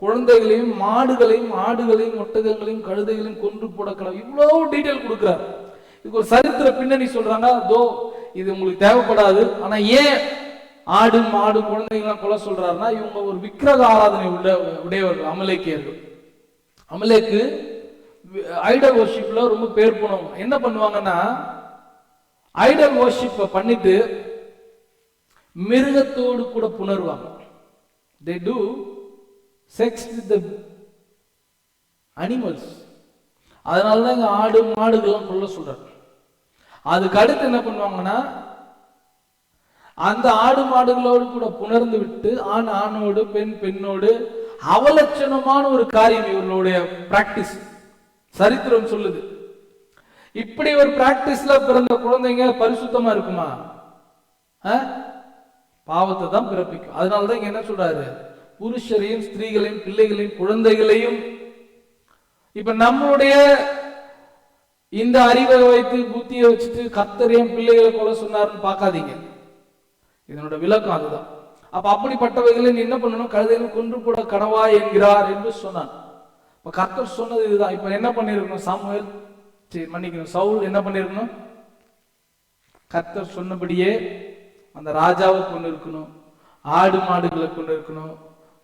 குழந்தைகளையும் மாடுகளையும் ஆடுகளையும் ஒட்டகங்களையும் கழுதைகளையும் கொன்று போடக்கலாம். இவ்வளவு டீடைல் கொடுக்கிறார். இதுக்கு ஒரு சரித்திர பின்னணி சொல்றாங்க. தோ இது உங்களுக்கு தேவைப்படாது. ஆனா ஏன் ஆடு மாடு குழந்தைகள்லாம் கொலை சொல்றாருன்னா, இவங்க ஒரு விக்கிரக ஆராதனை உடையவர்கள் அமலேக்கியர்கள். அமலேக்கு ஐடல் வர்ஷிப்ல ரொம்ப பேர் போனவங்க. என்ன பண்ணுவாங்கன்னா, ஐடல் வர்ஷிப்பை பண்ணிட்டு மிருகத்தோடு கூட புணர்வாங்க. they do sex with the animals. அதனாலதான் இங்க ஆடு மாடுகள்லாம் கொல்ல சொல்றாங்க. அதுக்கு அடுத்து என்ன பண்ணுவாங்கன்னா, அந்த ஆடு மாடுகளோடு கூட புணர்ந்து விட்டு ஆண் ஆணோடு பெண் பெண்ணோடு அவலட்சணமான ஒரு காரியம் இவர்களுடைய பிராக்டிஸ். சரித்திரம் சொல்லுது. இப்படி ஒரு பிராக்டிஸ்ல பிறந்த குழந்தைங்க பரிசுத்தமா இருக்குமா? பாவத்தை தான் பிறப்பிக்கும். அதனாலதான் இங்க என்ன சொல்றாரு, புருஷரையும் ஸ்திரீகளையும் பிள்ளைகளையும் குழந்தைகளையும். இப்ப நம்மளுடைய இந்த அறிவை வைத்து புத்தியை வச்சுட்டு கர்த்தரையும் பிள்ளைகளை கொலை சொன்னாருன்னு பார்க்காதீங்க. இதனோட விளக்கம் அதுதான். அப்ப அப்படிப்பட்டவைகளை நீ என்ன பண்ணணும், கழுதையில் கொன்று போட கடவா என்கிறார் என்று சொன்னான். இப்ப கர்த்தர் சொன்னது இதுதான். இப்ப என்ன பண்ணிருக்கணும், சாமுவேல் சரி மன்னிக்கணும், சவுல் என்ன பண்ணிருக்கணும்? கர்த்தர் சொன்னபடியே அந்த ராஜாவை கொண்டு இருக்கணும், ஆடு மாடுகளை கொண்டு இருக்கணும்,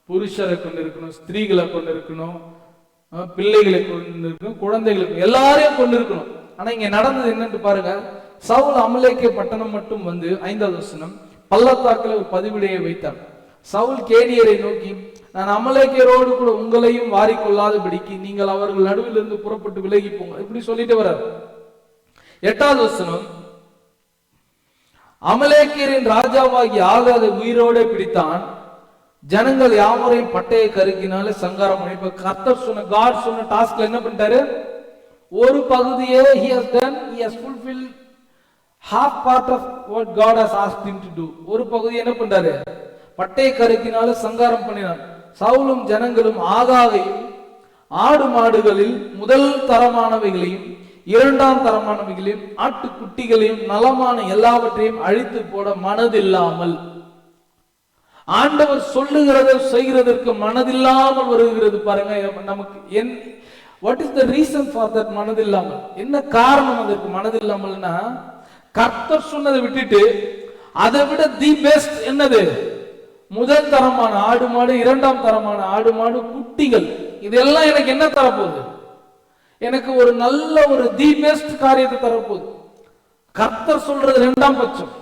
புருஷரை கொண்டு இருக்கணும், ஸ்திரீகளை கொண்டு இருக்கணும், பிள்ளைகளை கொண்டு இருக்கணும், குழந்தைகளுக்கு எல்லாரையும் கொண்டு இருக்கணும். ஆனா இங்க நடந்தது என்னன்னு பாருங்க. சவுல் அமலேக்கே பட்டணம் மட்டும் வந்து 5வது வசனம், பள்ளத்தாக்கில் ஒரு பதிவிடையை வைத்தார். சவுல் கேனியரை நோக்கி, நான் அமலேக்கியரோடு கூட உங்களையும் வாரிக்கொள்ளாதபடிக்கு நீங்கள் அவர்கள் நடுவில் இருந்து புறப்பட்டு விலகி போங்க, இப்படி சொல்லிட்டு வர்றார். 8வது வசனம், அமலேக்கியரின் ராஜாவாகி ஆகாதை உயிரோட பிடித்தான், ஜனங்கள் யாவரையும் பட்டையை கருக்கினாலே சங்காரம் பண்ணி. இப்ப கர்த்தர் சொன்ன, காட் சொன்ன டாஸ்க்ல என்ன பண்ணிட்டாரு? ஒரு பகுதியே he has done, he has fulfilled half part of what God has asked him to do. ஒரு பகுதி என்ன பண்றாரு? பட்டை கருக்கினால சங்காரம் பண்ணினான். சவுலும் ஜனங்களும் ஆகாகையும் ஆடு மாடுகளில் முதல் தரமானவைகளையும் இரண்டாம் தரமானவைகளையும் ஆட்டுக்குட்டிகளையும் நலமான எல்லாவற்றையும் அழித்து போட மனதில்லாமல், ஆண்டவர் சொல்லுகிறத செய்கிறதற்கு மனதில்லாமல் வருகிறது. பாருங்க நமக்கு what is the reason for that? மனதில்லாமல் என்ன காரணம்? அதற்கு மனதில்லாமல்னா, கர்த்தர் சொன்னதை விட்டுட்டு அதை விட தி பெஸ்ட் என்னது? முதல் தரமான ஆடு மாடு, இரண்டாம் தரமான ஆடு மாடு, குட்டிகள், இதெல்லாம் எனக்கு என்ன தரப்போகுது? எனக்கு ஒரு நல்ல ஒரு தி பெஸ்ட் காரியத்தை தரப்போகுது. கர்த்தர் சொல்றது இரண்டாம் பட்சம்.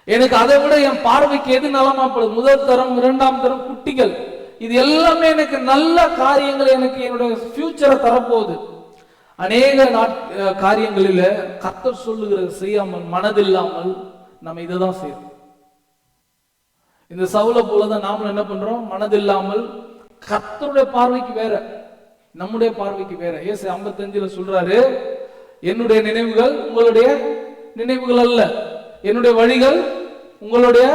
எனக்கு அதை விட என் பார்வைக்கு எது நலமாப்படுது? முதல் தரம், இரண்டாம் தரம், குட்டிகள், இது எல்லாமே எனக்கு நல்ல காரியங்கள், எனக்கு என்னுடைய ஃபியூச்சரை தரப்போகுது. அநேக காரியங்களில கர்த்தர் சொல்லுகிறது செய்யாமல் மனதில்லாமல் நம்ம இதை தான் செய்யறோம். இந்த சவுல போலதான் நாமளும் என்ன பண்றோம்? மனதில்லாமல். கர்த்தருடைய பார்வைக்கு வேற, நம்முடைய பார்வைக்கு வேற. ஏசு 55 சொல்றாரு, என்னுடைய நினைவுகள் உங்களுடைய நினைவுகள் அல்ல, என்னுடைய வழிகள் உங்களுடைய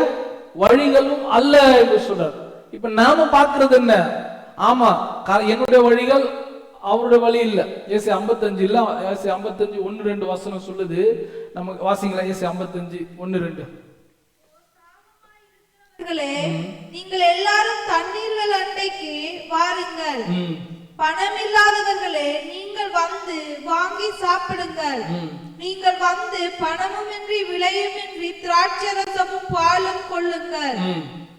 வழிகளும் அல்ல என்று சொல்றார். இப்ப நாம பார்க்கிறது என்ன? ஆமா, என்னுடைய வழிகள் அவருடைய வழி இல்ல. ஏசு 55 இல்ல, ஏசு 55 1-2 வசனம் சொல்லுது. நமக்கு வாசிங்களா? ஏசு 55 1-2. நீங்கள் எல்லாரும் தண்ணீர்கள் அண்டைக்கு வாருங்கள், பணம் இல்லாதவர்களே நீங்கள் வந்து வாங்கி சாப்பிடுங்கள், நீங்கள் வந்து பணமும் இன்றி விலையும் இன்றி திராட்சரசமும் பாலும் கொள்ளுங்கள்,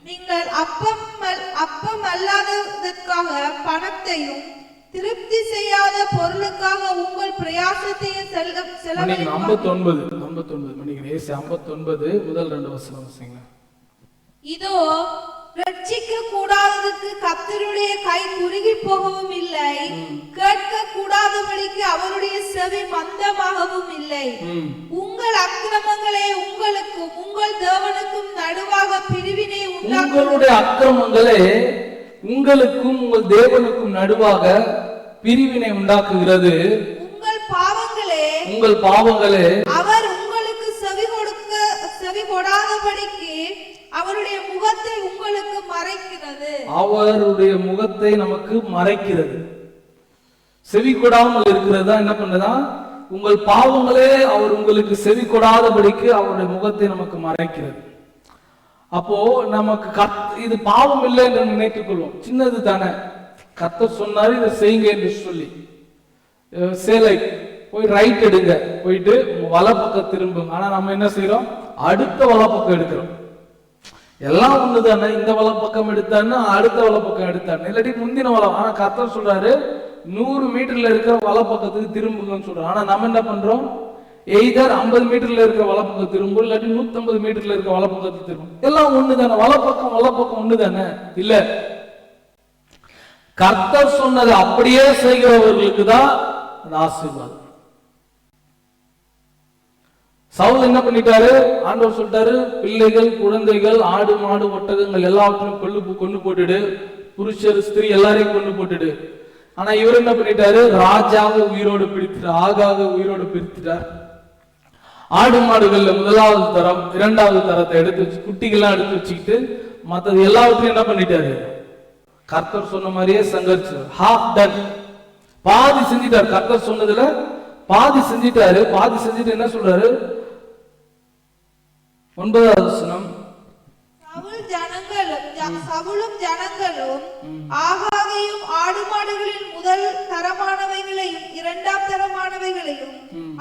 நீங்கள் அப்பம் அல்லாததற்காக பணத்தையும் திருப்தி செய்யாத பொருளுக்காக உங்கள் பிரயாசத்தையும் செலவழியுங்கள். 59 மணிக்கு ஏசு 59 முதல் 2 வசனம் வாசிங்க. இதோ ரட்சிக்க கூடாததுக்கு கர்த்தருடைய கை குறுகி போகவும் இல்லை, கேட்க கூடாதபடிக்கு அவருடைய செவி மந்தமாகவும் இல்லை. உங்கள் அக்கிரமங்களே உங்களுக்கும் உங்கள் தேவனுக்கும் நடுவாக பிரிவினை உண்டாக்கும். உங்களுடைய அக்கிரமங்களே உங்களுக்கும் உங்கள் தேவனுக்கும் நடுவாக பிரிவினை உண்டாக்குகிறது. உங்கள் பாவங்களே அவர் உங்களுக்கு செவி கொடாதபடிக்கு அவருடைய முகத்தை உங்களுக்கு மறைக்கிறது. அவருடைய முகத்தை நமக்கு மறைக்கிறது. செவி கொடாமல் இருக்கிறதா என்ன பண்ணதா? உங்கள் பாவங்களே அவர் உங்களுக்கு செவி கொடாதபடிக்கு அவருடைய முகத்தை நமக்கு மறைக்கிறது. அப்போ நமக்கு இது பாவம் இல்லை என்று நினைத்துக் கொள்வோம். சின்னது தானே, கர்த்தர் சொன்னாரு இதை செய்யுங்க என்று சொல்லி. சேலை போய் ரைட் எடுங்க, போயிட்டு வலை பக்கம் திரும்புங்க. ஆனா நம்ம என்ன செய்யறோம்? அடுத்த வலை பக்கம் எடுக்கிறோம். எல்லாம் ஒண்ணுதானே, இந்த வலை பக்கம் எடுத்தான்னு அடுத்த வலை பக்கம் எடுத்தான்னு, இல்லாட்டி முந்தின வலை. ஆனா கர்த்தர் சொல்றாரு 100 மீட்டர்ல இருக்கிற வலை பக்கத்துக்கு திரும்புங்கன்னு சொல்றோம். ஆனா நம்ம என்ன பண்றோம்? எய்தர் 50 மீட்டர்ல இருக்கிற வலை பக்கம் திரும்பும், இல்லாட்டி 150 மீட்டர்ல இருக்கிற வலை பக்கத்துக்கு திரும்பும். எல்லாம் ஒண்ணுதானே, வலை பக்கம் ஒண்ணுதானே? இல்ல, கர்த்தர் சொன்னது அப்படியே செய்கிறவர்களுக்கு தான் அந்த ஆசீர்வாதம். சவுல் என்ன பண்ணிட்டாரு? ஆண்டவர் சொல்லிட்டாரு, பிள்ளைகள், குழந்தைகள், ஆடு மாடு, ஒட்டகங்கள் எல்லாவற்றையும் கொண்டு போட்டுடு, புருஷர் ஸ்திரீ எல்லாரையும் கொண்டு போட்டுடு. ஆனா இவர் என்ன பண்ணிட்டாரு? ராஜாவை உயிரோடு பிடித்துட்டார், ஆகாக உயிரோடு பிடித்துட்டார். ஆடு மாடுகள்ல முதலாவது தரம், இரண்டாவது தரத்தை எடுத்து வச்சு, குட்டிகள்லாம் எடுத்து வச்சுக்கிட்டு மற்றது எல்லாவற்றையும் என்ன பண்ணிட்டாரு? கர்த்தர் சொன்ன மாதிரியே சங்கரிச்சு ஹாஃப் டன், பாதி செஞ்சிட்டார். கர்த்தர் சொன்னதுல பாதி செஞ்சிட்டாரு. பாதி செஞ்சுட்டு என்ன சொல்றாரு? 9வது வசனம், சவுலும் ஜனங்களும் ஆகாகையும் ஆடு மாடுகளின் முதல் தரமானவைகளையும் இரண்டாம் தரமானவைகளையும்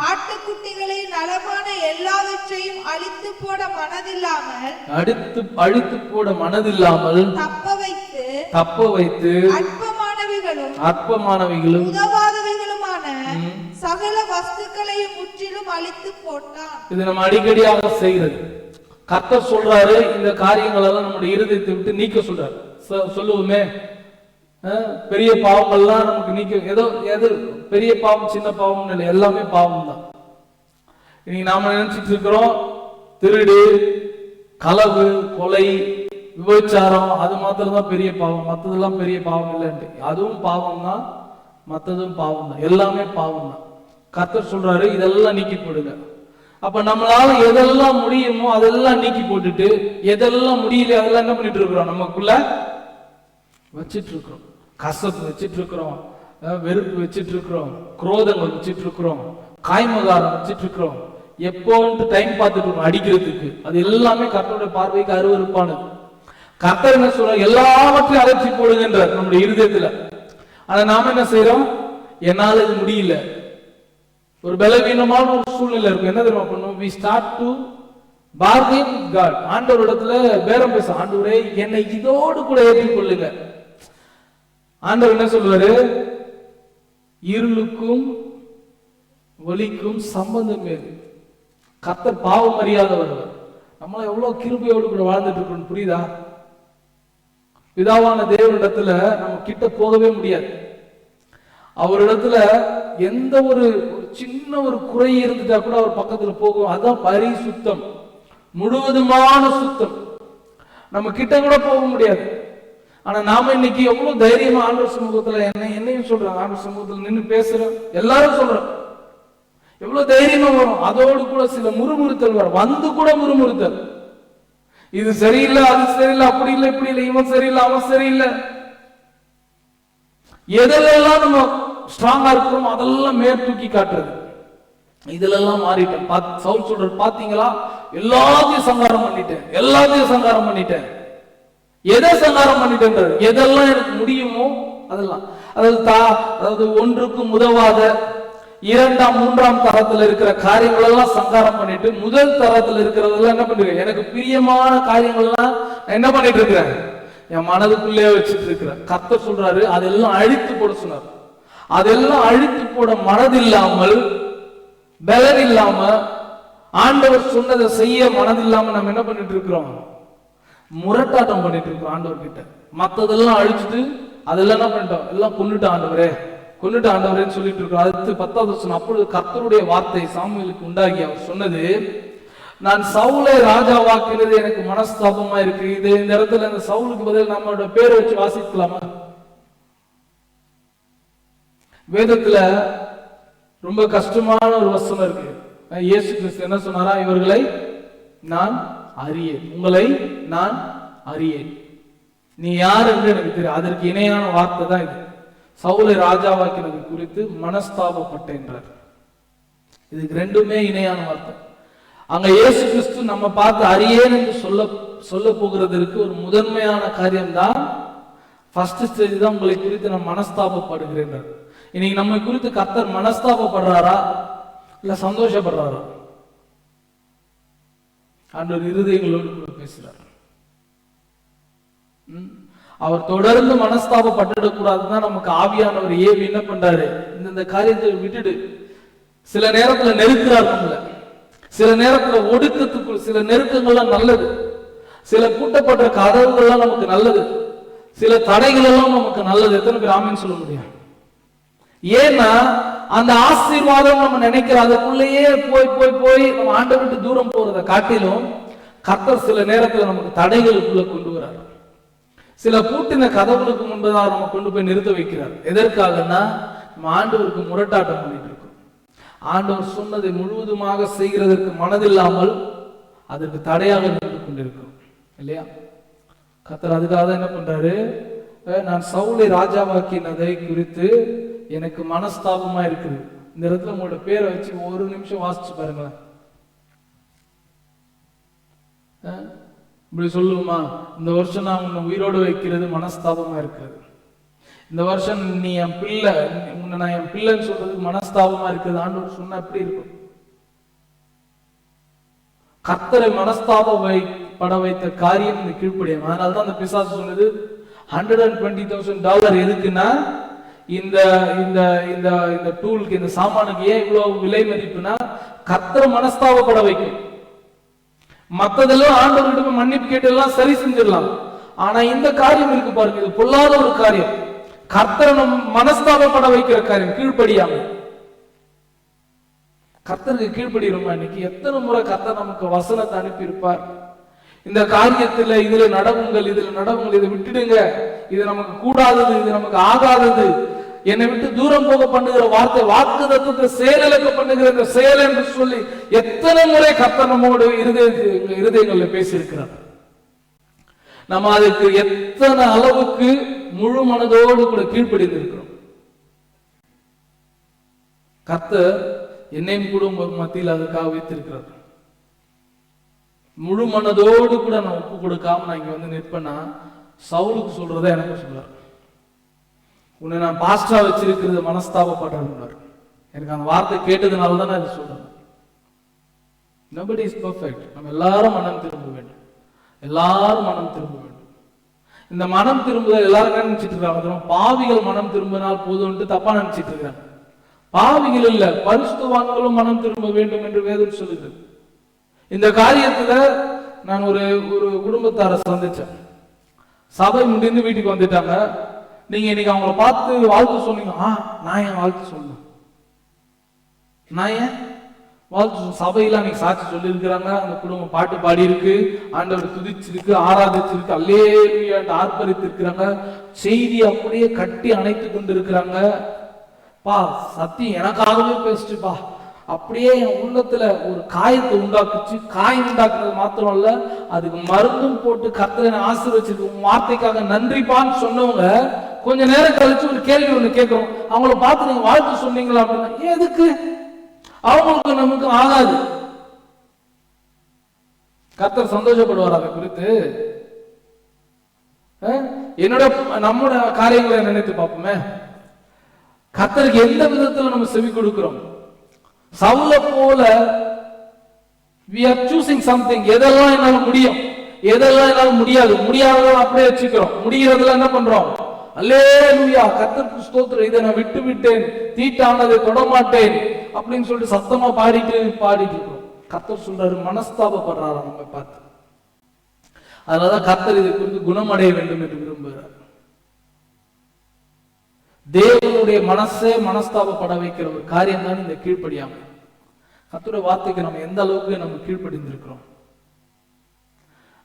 ஆட்டுக்குட்டிகளையும் நலமான எல்லாவற்றையும் அழித்து போட மனதில்லாமல் தப்ப வைத்து அற்பமானவைகளும் உதவாதவைகளுமான சகல வஸ்துக்களையும் முற்றிலும் அழித்து போட்டான். இது நம்ம அடிக்கடியாக செய்கிறது. கர்த்தர் சொல்றாரு, இந்த காரியங்கள் எல்லாம் நம்முடைய இருதயத்தை விட்டு நீக்க சொல்றாரு. சொல்லுவோமே, பெரிய பாவங்கள்லாம் நமக்கு நீக்க, எது பெரிய பாவம் சின்ன பாவம் இல்லை, எல்லாமே பாவம் தான். இன்னைக்கு நாம நினைச்சிட்டு இருக்கிறோம் திருடு, களவு, கொலை, விபச்சாரம் அது மாத்திரம் தான் பெரிய பாவம், மற்றதெல்லாம் பெரிய பாவம் இல்லைன்ட்டு. அதுவும் பாவம் தான், மற்றதும் பாவம் தான், எல்லாமே பாவம் தான். கர்த்தர் சொல்றாரு இதெல்லாம் நீக்கி போடுங்க. அப்ப நம்மளால எதெல்லாம் முடியுமோ அதெல்லாம் நீக்கி போட்டுட்டு, எதெல்லாம் முடியல அதெல்லாம் என்ன பண்ணிட்டு இருக்கிறோம், நமக்குள்ள வச்சிட்டு இருக்கிறோம். கசப்பு வச்சிட்டு இருக்கிறோம், வெறுப்பு வச்சிட்டு இருக்கிறோம், குரோதங்கள் வச்சிட்டு இருக்கிறோம், காய்மகாரம் வச்சிட்டு இருக்கிறோம். எப்போன்ட்டு டைம் பார்த்துட்டு இருக்கோம் அடிக்கிறதுக்கு. அது எல்லாமே கர்த்தருடைய பார்வைக்கு அருவருப்பானது. கர்த்தர் என்ன சொல்ற, எல்லாவற்றையும் அகற்றி போடுங்கன்றார் நம்முடைய இருதயத்துல. ஆனா நாம என்ன செய்யறோம், என்னால இது முடியல, ஒரு பலவீனமான ஒரு சூழ்நிலை இருக்கு, என்ன தெரியுமா பண்ணும், we start to bargain with God. ஆண்டவர் இடத்துல பேரம் பேச, ஆண்டவரே என்னை இதோடு கூட ஏற்றுக்கொள்ளுங்க. ஆண்டவர் என்ன சொல்றாரு, இருளுக்கும் ஒளிக்கும் சம்பந்தம் ஏது. கர்த்தர் பாவம் அறியாதவர். நம்மள எவ்வளவு கிருபையோடு கூட வாழ்ந்துட்டு இருக்கோம், புரியுதா? பிதாவான தேவனிடத்துல நம்ம கிட்ட போகவே முடியாது. அவரிடத்துல எந்த ஒரு சின்ன ஒரு குறை இருந்துட்டா கூட அவர் பக்கத்துல போகும். அதுதான் பரிசுத்தம், முழுவதுமான சுத்தம். நம்ம கிட்ட கூட போக முடியாது. ஆனா நாம இன்னைக்கு எவ்வளவு தைரியமா ஆண்டவர் சமூகத்துல என்னையும் சொல்றாங்க, ஆண்டவர் சமூகத்துல நின்று பேசுறோம், எல்லாரும் சொல்றோம், எவ்வளவு தைரியமா வரும். அதோடு கூட சில முறுமுறுத்தல் வரும், வந்து கூட முறுமுறுத்தல், இது சரியில்லை, அது சரியில்லை, அப்படி இல்லை, இப்படி இல்லை, இவன் சரியில்லை, அவன் சரியில்லை. எதெல்லாம் நம்ம ஸ்ட்ராங்கா இருக்கிறோம் அதெல்லாம் மேற் தூக்கி காட்டுறது. இதுல எல்லாம் மாறிட்டேன். சவுல் சொல்றாரு, பாத்தீங்களா, எல்லாத்தையும் சங்காரம் பண்ணிட்டேன், எல்லாத்தையும் சங்காரம் பண்ணிட்டேன். எதை சங்காரம் பண்ணிட்டேன்றாரு, எதெல்லாம் எனக்கு முடியுமோ அதெல்லாம். அதாவது ஒன்றுக்கும் உதவாத இரண்டாம் மூன்றாம் தரத்துல இருக்கிற காரியங்கள் எல்லாம் சங்காரம் பண்ணிட்டு, முதல் தரத்துல இருக்கிறதெல்லாம் என்ன பண்ணுறேன், எனக்கு பிரியமான காரியங்கள் எல்லாம் என்ன பண்ணிட்டு இருக்கிறேன், என் மனதுக்குள்ளே வச்சுட்டு இருக்கிறேன். கர்த்தர் சொல்றாரு அதெல்லாம் அழித்து போட சொன்னார். அதெல்லாம் அழித்து போட மனதில்லாமல், பலன் இல்லாம, ஆண்டவர் சொன்னதை செய்ய மனதில்லாம நம்ம என்ன பண்ணிட்டு இருக்கிறோம், முரட்டாட்டம் பண்ணிட்டு இருக்கிறோம் ஆண்டவர் கிட்ட. மற்றதெல்லாம் அழிச்சுட்டு அதெல்லாம் என்ன பண்ணிட்டோம், எல்லாம் கொண்டுட்டு ஆண்டவரே, கொண்டுட்டு ஆண்டவரேன்னு சொல்லிட்டு இருக்கிறோம். அடுத்து 10வது வசனம், அப்பொழுது கர்த்தருடைய வார்த்தை சாமுவேலுக்கு உண்டாகி அவர் சொன்னது, நான் சவுலை ராஜாவாக்கினது எனக்கு மனஸ்தாபமா இருக்கு. இது இந்த இடத்துல இந்த சவுலுக்கு பதில் நம்மளோட பேரை வச்சு வாசிக்கலாமா? வேதத்துல ரொம்ப கஷ்டமான ஒரு வசனம் இருக்கு. இயேசு கிறிஸ்து என்ன சொன்னாரா, இவர்களை நான் அறியேன், உங்களை நான் அறியேன், நீ யார் என்று எனக்கு தெரியும். அதற்கு இணையான வார்த்தை தான் இது. சவுலை ராஜாவாக்கினது குறித்து மனஸ்தாபப்பட்டேன்றார். இதுக்கு ரெண்டுமே இணையான வார்த்தை. அங்க இயேசு கிறிஸ்து நம்ம பார்த்து அறியேன் என்று சொல்ல போகிறதற்கு ஒரு முதன்மையான காரியம் தான், ஃபர்ஸ்ட் ஸ்டேஜ் தான், உங்களை குறித்து நான் மனஸ்தாபப்படுகிறேன். இன்னைக்கு நம்ம குறித்து கர்த்தர் மனஸ்தாபப்படுறாரா இல்ல சந்தோஷப்படுறாரா? ஆண்டவர் இருதயங்களோடு கூட பேசுறார். அவர் தொடர்ந்து மனஸ்தாபப்பட்டுடக்கூடாதுதான் நமக்கு ஆவியானவர் ஏவி என்ன பண்றாரு, இந்த காரியத்தை விட்டுடு. சில நேரத்துல நெருக்கிறார் நம்மள, சில நேரத்துல ஒடுக்கத்துக்குள், சில நெருக்கங்கள்லாம் நல்லது, சில பூட்டப்பட்ட கதவுகள்லாம் நமக்கு நல்லது, சில தடைகள் எல்லாம் நமக்கு நல்லது. எத்தனை பேர் ஆமீன் சொல்ல முடியும்? ஏன்னா அந்த ஆசீர்வாதம் நம்ம நினைக்கிற அதுக்குள்ளேயே போய் போய் போய் நம்ம ஆண்டவரை விட்டு தூரம் போறதை காட்டிலும் கர்த்தர் சில நேரத்துல நமக்கு தடைகளுக்குள்ள கொண்டு வரார். சில பூட்டின கதவுகளுக்கு முன்பதாக நம்ம கொண்டு போய் நிறுத்த வைக்கிறார். எதற்காகனா நம்ம ஆண்டவருக்கு முரட்டாட்டம் பண்ணிட்டு இருக்கோம். ஆண்டவர் சொன்னதை முழுவதுமாக செய்கிறதற்கு மனதில்லாமல் அதற்கு தடையாக நின்று கொண்டிருக்கிறோம் இல்லையா? கர்த்தர் அதுக்காக தான் என்ன பண்றாரு, நான் சவுலை ராஜாவாக்கினதை குறித்து எனக்கு மனஸ்தாபமா இருக்குது. இந்த இடத்துல உங்களோட பேரை வச்சு ஒரு நிமிஷம் வாசிச்சு பாருங்களேன். இப்படி சொல்லுவோமா, இந்த வருஷம் நான் உன்னை உயிரோடு வைக்கிறது மனஸ்தாபமா இருக்கிறது. இந்த வருஷம் நீ என் பிள்ளை, உன்னை நான் என் பிள்ளைன்னு சொல்றதுக்கு மனஸ்தாபமா இருக்குது ஆண்டவர் சொன்னா எப்படி இருக்கும்? கர்த்தரை மனஸ்தாபப்பட வைத்த காரியம் இந்த கீழ்ப்படியும். அதனாலதான் அந்த பிசாசு சொல்லுது $120,000 எதுக்குன்னா இந்த இந்த இந்த இந்த டூலுக்கு, இந்த சாமானுக்கு ஏன் இவ்வளவு விலை மதிப்புனா கர்த்தரை மனஸ்தாபப்பட வைக்கும். மத்ததெல்லாம் ஆண்டவர்கிட்ட மன்னிப்பு கேட்டு எல்லாம் சரி செஞ்சிடலாம். ஆனா இந்த காரியம் இருக்கு பாருங்க, இது பொல்லாத ஒரு காரியம். கர்த்தரை மனஸ்தாபப்பட வைக்கிற காரியம் கீழ்ப்படியாம. கர்த்தருக்கு கீழ்ப்படிகிறோமா? இன்னைக்கு எத்தனை முறை கர்த்தர் நமக்கு வசனத்தை அனுப்பி இருப்பார், இந்த காரியத்துல இதுல நடவுங்கள், இதுல நடவுங்கள், இதை விட்டுடுங்க, இது நமக்கு கூடாதது, இது நமக்கு ஆகாதது, என்னை விட்டு தூரம் போக பண்ணுகிற வார்த்தை, வாக்கு தத்துவத்தை செயலிழக்க பண்ணுகிற இந்த செயல் என்று சொல்லி எத்தனை முறை கர்த்தர் நம்மோடு இருதயங்கள்ல பேசியிருக்கிறார். நம்ம அதுக்கு எத்தனை அளவுக்கு முழு மனதோடு கூட கீழ்ப்படிந்திருக்கிறோம். கர்த்தர் என்னையும் கூட மத்தியில் அதுக்காக வைத்திருக்கிறார். முழு மனதோடு கூட நான் ஒப்பு கொடுக்காம நான் இங்க வந்து நிற்பேன்னா சவுலுக்கு சொல்றத எனக்கு சொல்றார், உன்னை நான் பாஸ்டா வச்சிருக்கிறது மனஸ்தாபப்படுறார். எனக்கு அந்த வார்த்தை கேட்டதுனால தான் நான் இதை சொல்றேன். Nobody is perfect. நம்ம எல்லாரும் மனம் திரும்ப வேண்டும், எல்லாரும் மனம் திரும்ப வேண்டும். இந்த மனம் திரும்புதல் எல்லாரும் நினைச்சிட்டு இருக்காங்க, பாவிகள் மனம் திரும்பினால் போதும்னு தப்பா நினைச்சிட்டு இருக்காங்க. பாவிகள் இல்ல, பரிசுத்தவான்களும் மனம் திரும்ப வேண்டும் என்று வேதம் சொல்லுது. இந்த காரியத்துல நான் ஒரு குடும்பத்தார சந்திச்சேன். சபை முடிந்து வீட்டுக்கு வந்துட்டாங்க. நீங்க இன்னைக்கு அவங்கள பார்த்து வாழ்த்து சொன்னீங்க. நான் ஏன் வாழ்த்து சொல்லணும்? நான் ஏன் வாழ்த்து? சபையில அன்னைக்கு சாட்சி சொல்லி இருக்கிறாங்க, அந்த குடும்பம் பாட்டு பாடி இருக்கு, ஆண்டவர் துதிச்சிருக்கு, ஆராதிச்சிருக்கு, அல்லேலூயா ஆர்ப்பரித்து இருக்கிறாங்க, செய்தி அப்படியே கட்டி அணைத்து கொண்டு இருக்கிறாங்க. பா சத்தியம் எனக்காகவே பேசிச்சுப்பா, அப்படியே என் உள்ளத்துல ஒரு காயத்தை உண்டாக்குச்சு. காயம் உண்டாக்குறது மாத்திரம் இல்ல, அதுக்கு மருந்தும் போட்டு கர்த்தரை ஆசீர்வச்சிருக்கு. உன் வார்த்தைக்காக நன்றிப்பான்னு சொன்னவங்க கொஞ்ச நேரம் கழிச்சு ஒரு கேள்வி ஒண்ணு கேட்கிறோம், அவங்கள பார்த்து நீங்க வாழ்த்து சொன்னீங்களா அப்படின்னா, எதுக்கு? அவங்களுக்கு நமக்கு ஆகாது. கர்த்தர் சந்தோஷப்படுவார் அதை குறித்து? என்னோட நம்மோட காரியங்களை நினைத்து பார்ப்போமே. கர்த்தருக்கு எந்த விதத்துல நம்ம செவி கொடுக்கிறோம்? சவுல போல we are choosing something. எதெல்லாம் என்னால முடியும், எதெல்லாம் என்னால முடியாது, முடியாததெல்லாம் அப்படியே வச்சுக்கிறோம். முடிகிறதுல என்ன பண்றோம்? அல்லேலூயா கர்த்தருக்கு ஸ்தோத்திரம், இதை நான் விட்டு விட்டேன், தீட்டானதை தொடமாட்டேன் அப்படின்னு சொல்லிட்டு சத்தமா பாடிட்டு இருக்கோம். கர்த்தர் சொல்றாரு, மனஸ்தாபப்படுறாரு நம்ம பார்த்து. அதனாலதான் கர்த்தர் இதை குறித்து குணமடைய வேண்டும் என்று விரும்புகிறார். தேவனுடைய மனசே மனஸ்தாபப்பட வைக்கிற ஒரு காரியம் தான் இந்த கீழ்ப்படியாமை. கர்த்தருடைய வார்த்தைக்கு நம்ம எந்த அளவுக்கு நம்ம கீழ்ப்படிந்திருக்கிறோம்?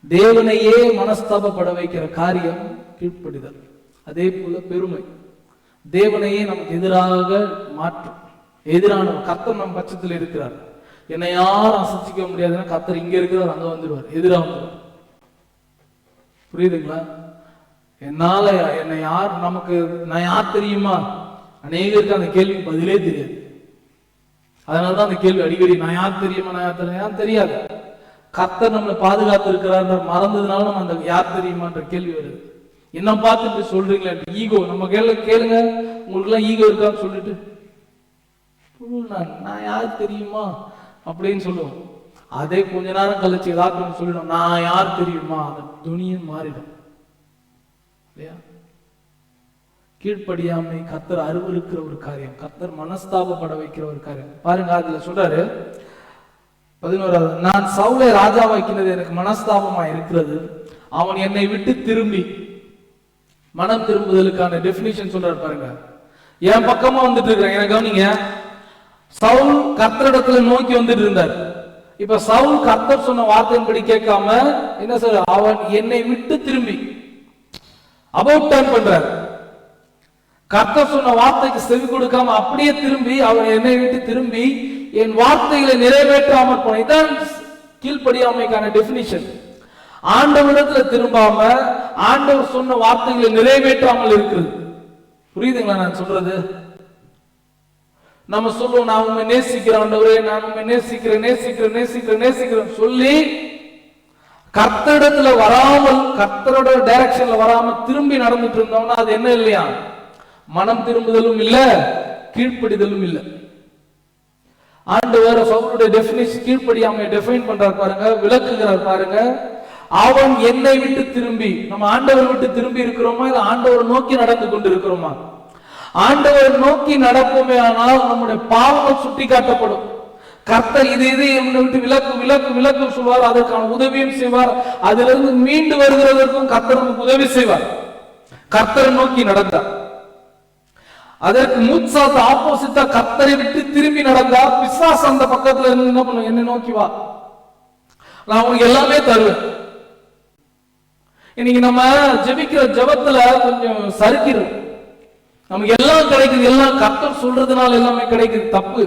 தேவனையே மனஸ்தாபப்பட வைக்கிற காரியம் கீழ்ப்படிதல். அதே போல பெருமை தேவனையே நமக்கு எதிராக மாற்றும். எதிரான கர்த்தர் நம் பட்சத்தில் இருக்கிறார், என்னை யாரும் அசைச்சிக்க முடியாதுன்னா கர்த்தர் இங்க இருக்கிறார், அங்க வந்துடுவார், எதிராக வந்துடுவார். புரியுதுங்களா? என்னால என்னை யார், நமக்கு நான் யார் தெரியுமா? அநேகருக்கு அந்த கேள்வி பதிலே தெரியாது. அதனாலதான் அந்த கேள்வி அடிக்கடி, நான் யார் தெரியுமா, நான் யார் தெரியாது. கர்த்தர் நம்மளை பாதுகாத்து இருக்கிறார் மறந்ததுனால நம்ம அந்த யார் தெரியுமான்ற கேள்வி வருது. என்ன பார்த்துட்டு சொல்றீங்களா? ஈகோ நம்ம கேளுங்க, உங்களுக்கு எல்லாம் ஈகோ இருக்கான்னு சொல்லிட்டு நான் யார் தெரியுமா அப்படின்னு சொல்லுவோம். அதே கொஞ்ச நேரம் கழிச்சு ஏதாவது சொல்லிடும், நான் யார் தெரியுமா, அந்த துணியும் மாறிடும் இல்லையா? கீழ்ப்படியாமை கர்த்தர் அருவருக்கிற ஒரு காரியம், கர்த்தர் மனஸ்தாபப்பட வைக்கிற ஒரு காரியம். பாருங்க, அதுல சொல்றாரு 11வது, நான் சவுலை ராஜாவாக்கினது எனக்கு மனஸ்தாபமா இருக்கிறது, அவன் என்னை விட்டு திரும்பி. மனம் திரும்புதலுக்கான டெபினிஷன் சொல்றாரு பாருங்க. என் பக்கமா வந்துட்டு இருக்கிறாங்க. எனக்கு கவனிங்க, சவுல் கர்த்தரிடத்துல நோக்கி வந்துட்டு இருந்தார். இப்ப சவுல் கர்த்தர் சொன்ன வார்த்தையின்படி கேட்காம என்ன சொல்ற, அவன் என்னை விட்டு திரும்பி அபவுட் டர்ன் பண்றார். கர்த்தர் சொன்ன வார்த்தைக்கு செவி கொடுக்காம அப்படியே திரும்பி, அவன் என்னை விட்டு திரும்பி என் வார்த்தைகளை நிறைவேற்றாமல் போன. இதான் கீழ்ப்படியாமைக்கான டெபினிஷன். ஆண்டவரிடத்துல திரும்பாம ஆண்டவர் சொன்ன வார்த்தைகளை நிறைவேற்றாமல் இருக்கிறது. புரியுதுங்களா நான் சொல்றது? நம்ம சொல்லுவோம், நான் உண்மை நேசிக்கிறேன் ஆண்டவரே, நான் உண்மை நேசிக்கிறேன் நேசிக்கிறேன் நேசிக்கிறேன் நேசிக்கிறேன் சொல்லி கர்த்தரிடத்துல வராமல், கர்த்தரோட டைரக்ஷன்ல வராம திரும்பி நடந்துட்டு இருந்தோம்னா அது என்ன இல்லையா? மனம் திரும்புதலும் இல்ல, கீழ்ப்படிதலும் இல்ல. ஆண்டவர் சவுலுடைய டெஃபினிஷன் கீழ்ப்படியாமை டிஃபைன் பண்றார் பாருங்க, விளக்குகிறார் பாருங்க. அவன் என்னை விட்டு திரும்பி, நம்ம ஆண்டவர் விட்டு திரும்பி இருக்கிறோமா இல்ல ஆண்டவர் நோக்கி நடந்து கொண்டு இருக்கிறோமா? ஆண்டவர் நோக்கி நடப்போமே ஆனால் நம்முடைய பாவங்கள் சுட்டி காட்டப்படும். கர்த்தர் இது என்னை விட்டு விலக்கு விலக்கு விலக்கு சொல்வார், அதற்கான உதவியும் செய்வார். அதிலிருந்து மீண்டு வருகிறதற்கும் கர்த்தர் நமக்கு உதவி செய்வார். கர்த்தரை நோக்கி நடந்தார். அதற்கு மூச்சாத்து ஆப்போசிட்டா கர்த்தரை விட்டு திரும்பி நடந்தார். பிசாசு அந்த பக்கத்துல இருந்து என்ன பண்ணும், என்னை நோக்கி வா, நான் உனக்கு எல்லாமே தருவேன். இன்னைக்கு நம்ம ஜெபிக்கிற ஜெபத்துல கொஞ்சம் சறுக்கிறோம். நமக்கு எல்லாம் கிடைக்குது, எல்லாம் கர்த்தர் சொல்றதுனால எல்லாமே கிடைக்குது. தப்பு.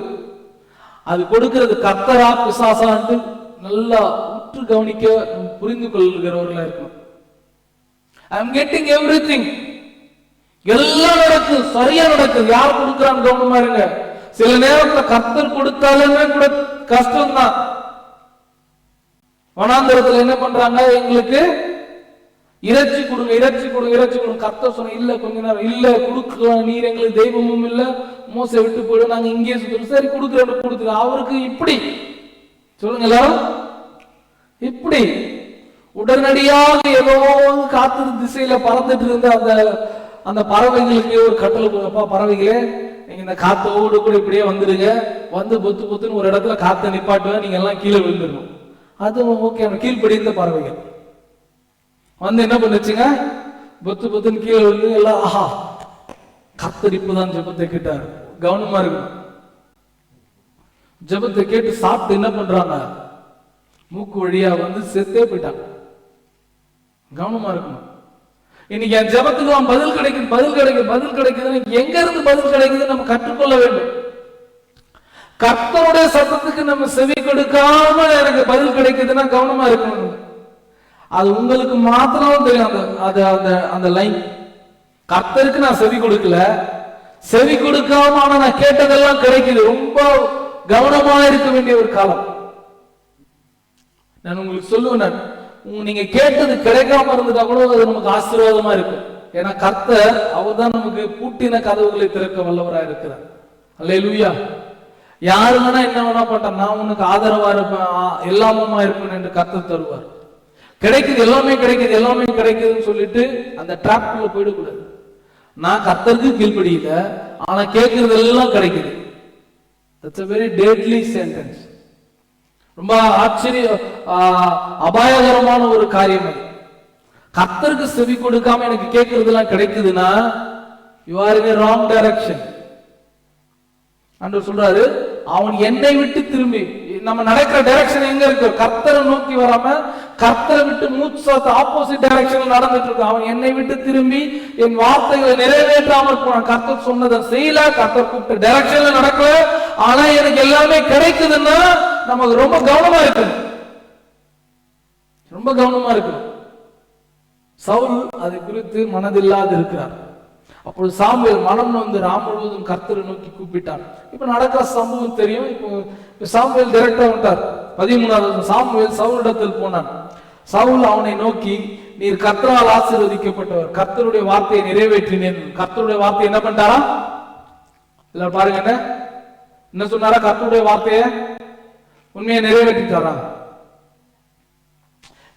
அது கொடுக்கிறது கர்த்தரா பிசாசான்ட்டு நல்லா உற்று கவனிக்க புரிந்து கொள்கிறவர்களா இருக்கணும். ஐ எம் கெட்டிங் எவ்ரிதிங், எல்லாம் நடக்குது, சரியா நடக்குது. யார் கொடுக்கிறான்னு கவனமா இருங்க. சில நேரத்துல கர்த்தர் கொடுத்தாலுமே கூட கஷ்டம்தான். வனாந்தரத்துல என்ன பண்றாங்க, எங்களுக்கு இறைச்சி கொடுங்க இறைச்சி கொடுங்க இறைச்சி கொடுங்க. கர்த்தர் சொன்ன இல்ல, கொஞ்ச நேரம் இல்ல கொடுக்கலாம், நீர் எங்களுக்கு தெய்வமும் இல்ல, மோசை விட்டு போயிடும், நாங்க இங்கே சுத்தம். சரி கொடுக்குறேன் கொடுத்துரு. அவருக்கு இப்படி சொல்லுங்க எல்லாரும், இப்படி உடனடியாக ஏதோ காத்து திசையில பறந்துட்டு இருந்த அந்த பறவைகளுக்கு ஒரு கட்டளை கொடுப்பா, பறவைகளே நீங்க இந்த காத்தோடு கூட இப்படியே வந்துடுங்க, வந்து பொத்து பொத்துன்னு ஒரு இடத்துல காத்த நிப்பாட்டுவேன், நீங்க எல்லாம் கீழே விழுந்துடணும். அது ஓகே. கீழ்படி இந்த பறவைகள் வந்து என்ன பண்ணுச்சுங்க, பொத்து பொத்துன்னு கீழே விழுந்து எல்லாம் ஆஹா கர்த்தர் இப்பதான் ஜெபத்தை கேட்டார். கவனமா இருக்கணும். ஜெபத்தை கேட்டு சாப்பிட்டு என்ன பண்றாங்க, மூக்கு வழியா வந்து செத்தே போயிட்டாங்க. கவனமா இருக்கணும். இன்னைக்கு என் ஜெபத்துக்கு அவன் பதில் கிடைக்குது பதில் கிடைக்குது பதில் கிடைக்குது. எங்க இருந்து பதில் கிடைக்குது நம்ம கற்றுக்கொள்ள வேண்டும். கர்த்தருடைய சத்தத்துக்கு நம்ம செவி கொடுக்காம எனக்கு பதில் கிடைக்குதுன்னா கவனமா இருக்கணும். அது உங்களுக்கு மாத்திரம் தெரியும். அந்த லைன் கர்த்தருக்கு நான் செவி கொடுக்கல, செவி கொடுக்காம ஆனா நான் கேட்டதெல்லாம் கிடைக்குது. ரொம்ப கவனமா இருக்க வேண்டிய ஒரு காலம். நான் உங்களுக்கு சொல்லுவேன், நீங்க கேட்டது கிடைக்காம இருந்துட்டா கூட அது நமக்கு ஆசீர்வாதமா இருக்கு. ஏன்னா கர்த்தர் அவர் தான் நமக்கு பூட்டின கதவுகளை திறக்க வல்லவரா இருக்கிறார். அல்லேலூயா. யாரு வேணா என்ன வேணா பண்றான், நான் உனக்கு ஆதரவா இருப்பேன், எல்லாமுமா இருப்பேன் என்று கர்த்தர் தருவார். கிடைக்குது, எல்லாமே கிடைக்குது, எல்லாமே கிடைக்குதுன்னு சொல்லிட்டு அந்த டிராப்குள்ள போயிடக்கூடாது. நான் கர்த்தருக்கு கீழ்ப்படியில, ஆனா கேட்கறது எல்லாம் கிடைக்குது. That's a very deadly sentence. ரொம்ப ஆச்சரிய அபாயகரமான ஒரு காரியம் அது. கர்த்தருக்கு செவி கொடுக்காம எனக்கு கேட்கறது எல்லாம் கிடைக்குதுன்னா you are in a wrong direction. ஆண்டவர் சொல்றாரு, அவன் என்னை விட்டு திரும்பி, நம்ம நடக்கிற டைரக்ஷன் எங்க இருக்கு, கர்த்தரை நோக்கி வராம கர்த்தரை விட்டு மூச்சாத்து ஆப்போசிட் டைரக்ஷன்ல நடந்துட்டு இருக்கு. அவன் என்னை விட்டு திரும்பி என் வார்த்தைகளை நிறைவேற்றாமல் போனான். கர்த்தர் சொன்னதை செய்யல, கர்த்தர் கூப்பிட்ட டைரக்ஷன்ல நடக்கல, ஆனா எனக்கு எல்லாமே கிடைக்குதுன்னா நமக்கு ரொம்ப கவனமா இருக்கு, ரொம்ப கவனமா இருக்கு. சவுல் அதை குறித்து மனதில்லாது இருக்கிறார். அப்பொழுது சாமுவேல் மனம் வந்து ராம் முழுவதும் கர்த்தரை நோக்கி கூப்பிட்டார். இப்ப நடக்கிற சம்பவம் தெரியும். இப்போ சாமுவேல் டைரக்டா விட்டார். 13வது சாமுவேல் சவுலிடத்தில் போனான். சவுல் அவனை நோக்கி, நீர் கர்த்தரால் ஆசீர்வதிக்கப்பட்டவர், கர்த்தருடைய வார்த்தையை நிறைவேற்றினேன். கர்த்தருடைய வார்த்தை என்ன பண்ணிட்டாரா, இல்ல பாருங்க என்ன சொன்னாரா, கர்த்தருடைய வார்த்தையை உண்மையை நிறைவேற்றிட்டாரா.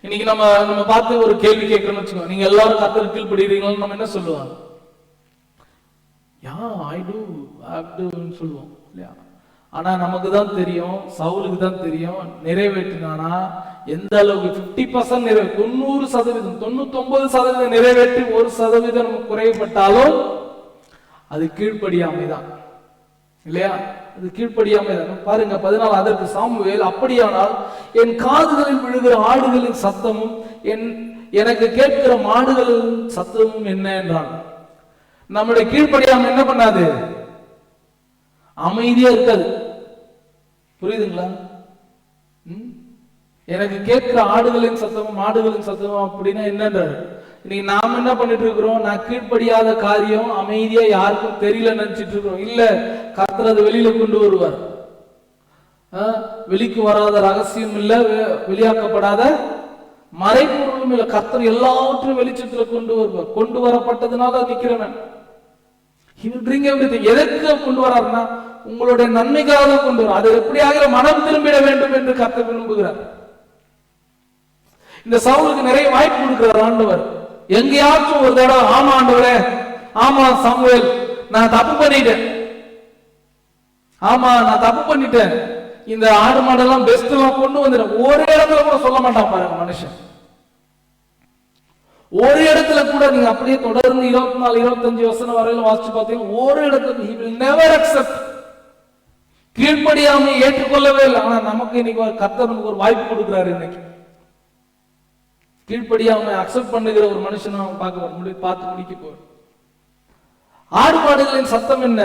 இன்னைக்கு நம்ம பார்த்து ஒரு கேள்வி கேட்கணும்னு வச்சுக்கோங்க, நீங்க எல்லாரும் கர்த்தருக்கு கீழ்ப்படுகிறீங்களா, நம்ம என்ன சொல்லுவோம், சொல்லுவோம் இல்லையா? ஆனா நமக்கு தான் தெரியும், சவுலுக்கு தான் தெரியும், நிறைவேற்றினானா எந்த அளவுக்கு 50% நிறைவே 90%, 99% நிறைவேற்றி 1% நமக்கு குறைபட்டாலும் அது கீழ்ப்படியாமைதான் இல்லையா? அது கீழ்ப்படியாமைதான். பாருங்க 14, அதற்கு சாமுவேல், அப்படியானால் என் காதுகளில் விழுகிற ஆடுகளின் சத்தமும் எனக்கு கேட்கிற மாடுகளின் சத்தமும் என்ன என்றான். நம்முடைய கீழ்ப்படியாம என்ன பண்ணாது, அமைதியா இருக்காது. புரியுதுங்களா? எனக்கு கேட்கிற ஆடுகளின் சத்தமும் மாடுகளின் சத்தமும் அப்படின்னா என்னன்றாரு. இன்னைக்கு நாம என்ன பண்ணிட்டு இருக்கிறோம், நான் கீழ்ப்படியாத காரியம் அமைதியா யாருக்கும் தெரியல நினைச்சிட்டு இருக்கிறோம். இல்ல, கர்த்தர் அதை வெளியில கொண்டு வருவார். வெளிக்கு வராத ரகசியம் இல்ல, வெளியாக்கப்படாத மறைபொருளும் இல்ல. கர்த்தர் எல்லாவற்றையும் வெளிச்சத்துல கொண்டு வருவார். கொண்டு வரப்பட்டதுனால நிக்கிறவன். He will bring everything. எதற்கு கொண்டு வராருன்னா உங்களுடைய நன்மைக்காக கொண்டு வர. அது எப்படியாக மனம் திரும்பிட வேண்டும் என்று கர்த்தர் விரும்புகிறார். இந்த சவுலுக்கு நிறைய வாய்ப்பு கொடுக்கிறார் ஆண்டவர். எங்கேயாச்சும் ஒரு தடவை ஆமா ஆண்டவரே, ஆமா சாமுவேல், நான் தப்பு பண்ணிட்டேன், ஆமா நான் தப்பு பண்ணிட்டேன், இந்த ஆடு மாடெல்லாம் பெஸ்ட் எல்லாம் கொண்டு வந்துட்டேன், ஒரு இடத்துல கூட சொல்ல மாட்டான் பாருங்க மனுஷன். ஒரு இடத்துல கூட நீங்க அப்படியே தொடர்ந்து 24 25 வசனம் வரையில வாசிச்சு பார்த்தீங்கன்னா ஒரு இடத்துல he will never accept. கீழ்ப்படியாமை ஏற்றுக்கொள்ளவே இல்லை. ஆனா நமக்கு இன்னைக்கு கர்த்தர் நமக்கு ஒரு வாய்ப்பு கொடுக்கிறாரு. இன்னைக்கு கீழ்ப்படியாமை அக்செப்ட் பண்ணுகிற ஒரு மனுஷனை பார்த்து முடிக்க போற. ஆடு மாடுகளின் சத்தம் என்ன?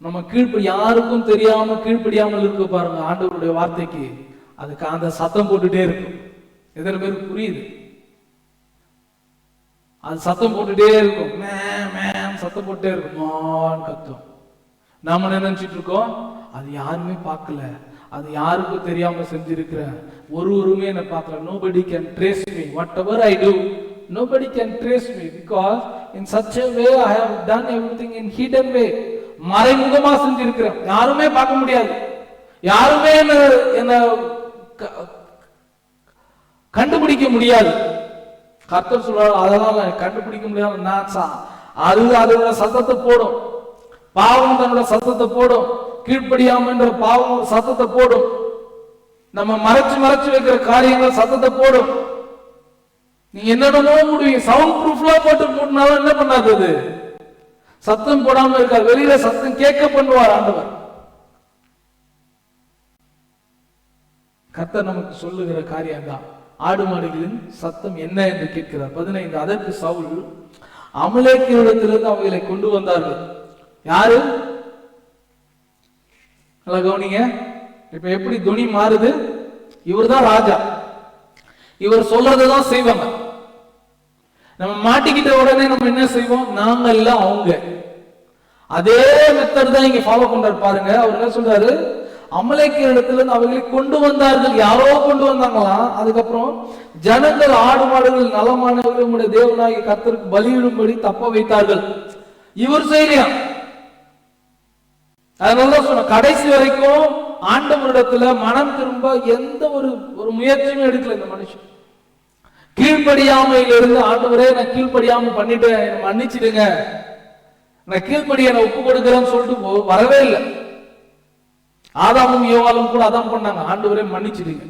நம்ம யாருக்கும் தெரியாம கீழ்ப்படியாமல் இருக்க பாருங்க ஆண்டவருடைய வார்த்தைக்கு. அதுக்கு அந்த சத்தம் போட்டுட்டே இருக்கும். எத்தனை பேருக்கு புரியுது? அது சத்தம் போட்டுட்டே இருக்கும். சத்தம் போட்டுட்டே இருக்கும், கத்தும். நாம நினைச்சிட்டு இருக்கோம் அது யாருமே பார்க்கல, அது யாருக்கும் தெரியாம செஞ்சிருக்கிறேன், ஒருவருமே என்ன பார்க்கல. Nobody can trace me. Whatever I do, nobody can trace me because in such a way I have done everything in hidden way. மறைமுகமா செஞ்சிருக்கிறேன், யாருமே பார்க்க முடியாது, யாருமே என்ன கண்டுபிடிக்க முடியாது. கர்த்தர் சொல்றாரு அதனால கண்டுபிடிக்க முடியாது. நான் அது அதோட சத்தத்தை போடும், பாவம் தன்னோட சத்தத்தை போடும், கீழ்ப்படியாம என்ற பாவம் சத்தத்தை போடும், நம்ம மறைச்சு வைக்கிற காரியங்கள் சத்தத்தை போடும். நீங்க என்னென்னமோ முடியும், சவுண்ட் ப்ரூஃப்ல போட்டு மூடினாலும் என்ன பண்ணாது, அது சத்தம் போடாம இருக்காது. வெளியில சத்தம் கேட்க பண்ணுவார் ஆண்டவர். கர்த்தர் நமக்கு சொல்லுகிற காரியம் தான். ஆடு மாடுகளின் சத்தம் என்ன என்று கேட்கிறார். 15 அதற்கு சவுல் அமலேக்கியரிடத்திலிருந்து அவர்களை கொண்டு வந்தார்கள். யாரு? நல்லா கவனிங்க. இப்ப எப்படி துணி மாறுது? இவர் தான் ராஜா, இவர் சொல்றதுதான் செய்வாங்க. நம்ம மாட்டிக்கிட்ட உடனே நம்ம என்ன செய்வோம்? நாங்க இல்ல அவங்க. அதே மெத்தட் தான் இங்க ஃபாலோ பண்றாரு பாருங்க. அவர் என்ன சொல்றாரு? அமலேக்கியரிடத்திலிருந்து அவர்களை கொண்டு வந்தார்கள். யாரோ கொண்டு வந்தாங்களாம். அதுக்கப்புறம் ஜனங்கள் ஆடு மாடுகள் நலமானவர்கள் உம்முடைய தேவனாகிய கர்த்தருக்கு பலியிடும்படி தப்ப வைத்தார்கள். இவர் செய்யலையா? அதனாலதான் சொன்ன கடைசி வரைக்கும் ஆண்டவரிடத்துல மனம் திரும்ப எந்த ஒரு முயற்சியுமே எடுக்கல இந்த மனுஷன். கீழ்ப்படியாமையில இருந்து ஆண்டவரே நான் கீழ்ப்படியாம பண்ணிட்டேன், என்ன மன்னிச்சிடுங்க, நான் கீழ்ப்படிய நான் ஒப்பு கொடுக்கிறேன்னு சொல்லிட்டு வரவே இல்லை. ஆதாமும் யோவாலும் கூட அதான் பண்ணாங்க, ஆண்டவரே மன்னிச்சிடுங்க,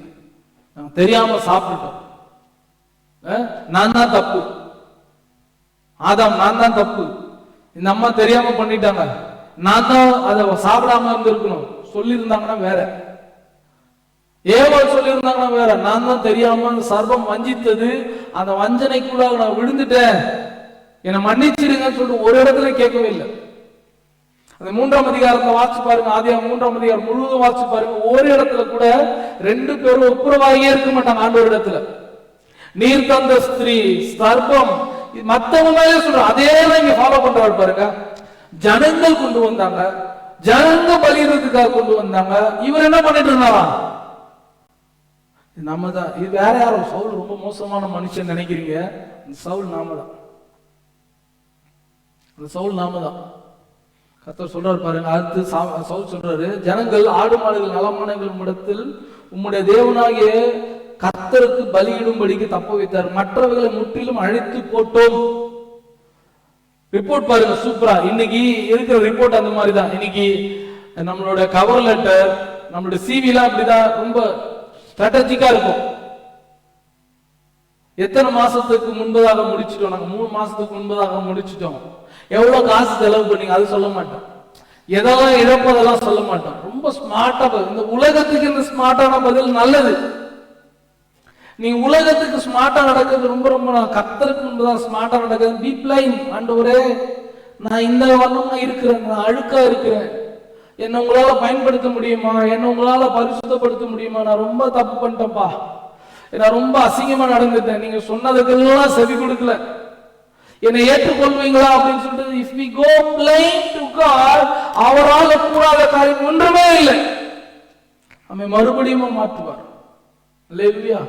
நாங்க தெரியாம சாப்பிட்டோம், நான் தான் தப்பு, ஆதாம் நான் தான் தப்பு, இந்த அம்மா தெரியாம பண்ணிட்டாங்க, நான் தான் அதை சாப்பிடாம இருந்திருக்கணும் சொல்லி இருந்தாங்கன்னா வேற, ஏவாள் சொல்லி இருந்தாங்கன்னா வேற, நான் தான் தெரியாம அந்த சர்பம் வஞ்சித்தது, அந்த வஞ்சனைக்குள்ள நான் விழுந்துட்டேன், என்னை மன்னிச்சிடுங்கன்னு சொல்லிட்டு ஒரு இடத்துல கேட்கவே இல்லை. அந்த 3ஆம் அதிகாரத்தை வாசிச்சு பாருங்க, ஆதியாகமம் 3ஆம் அதிகாரம் முழுவதும் வாசிச்சு பாருங்க. ஒரு இடத்துல கூட 2 பேரும் ஒப்புரவாகியே இருக்க மாட்டாங்க ஆண்டவர் இடத்துல. நீர் தந்த ஸ்திரீ, சர்பம், மத்தவங்க சொல்ற அதே தான் இங்க ஃபாலோ பண்றாரு பாருங்க. ஜனங்கள் கொண்டு வந்தாங்க, ஜனங்க பலியிடுறதுக்காக கொண்டு வந்தாங்க. இவர் என்ன பண்ணிட்டு இருந்தாரா? நம்ம தான். இது வேற யாரும்? சவுல் ரொம்ப மோசமான மனுஷன் நினைக்கிறீங்க? சவுல் நாம தான், அந்த சவுல் நாம தான். கர்த்தர் சொல்றாரு பாருங்க. அடுத்து சவுல் சொல்றாரு, ஜனங்கள் ஆடு மாடுகள் நலமானங்கள் இடத்தில் உம்முடைய தேவனாகிய கர்த்தருக்கு பலியிடும்படிக்கு தப்ப வைத்தார், மற்றவர்களை முற்றிலும் அழித்து போட்டோம். ரிப்போர்ட் பாருங்க, சூப்பரா. இன்னைக்கு இருக்கிற ரிப்போர்ட் அந்த மாதிரி தான். இன்னைக்கு நம்மளோட கவர் லெட்டர், நம்மளோட சிவிலாம் அப்படிதான், ரொம்ப ஸ்ட்ராட்டஜிக்கா இருக்கும். எத்தனை மாசத்துக்கு முன்பதாக முடிச்சிட்டோம்? நாங்க 3 மாசத்துக்கு முன்பதாக முடிச்சிட்டோம். எவ்வளவு காசு செலவு பண்ணீங்க அது சொல்ல மாட்டோம், எதெல்லாம் இழப்பதெல்லாம் சொல்ல மாட்டோம். ரொம்ப ஸ்மார்ட்டா, இந்த உலகத்துக்கு இந்த ஸ்மார்ட்டான பதில் நல்லது. நீ உலகத்துக்கு ஸ்மார்ட்டா நடக்கிறது ரொம்ப ரொம்ப கர்த்தருக்கு முன்புதான் ஸ்மார்ட்டா நடக்குது. பி பிளைன், ஆண்டவரே நான் இந்த வண்ணமா இருக்கிறேன், நான் அழுக்கா இருக்கிறேன், என்ன உங்களால பயன்படுத்த முடியுமா, என்ன உங்களால பரிசுத்தப்படுத்த முடியுமா, நான் ரொம்ப தப்பு பண்ணிட்டேன்ப்பா, நான் ரொம்ப அசிங்கமா நடந்துட்டேன், நீங்க சொன்னதுக்கெல்லாம் செவி கொடுக்கல, என்னை ஏற்றுக்கொள்வீங்களா அப்படின்னு சொல்லிட்டு if we go blind to God, அவரால் கூடாத காரியம் ஒன்றுமே இல்லை. நம்மை மறுபடியும் மாற்றுவார். அல்லேலூயா.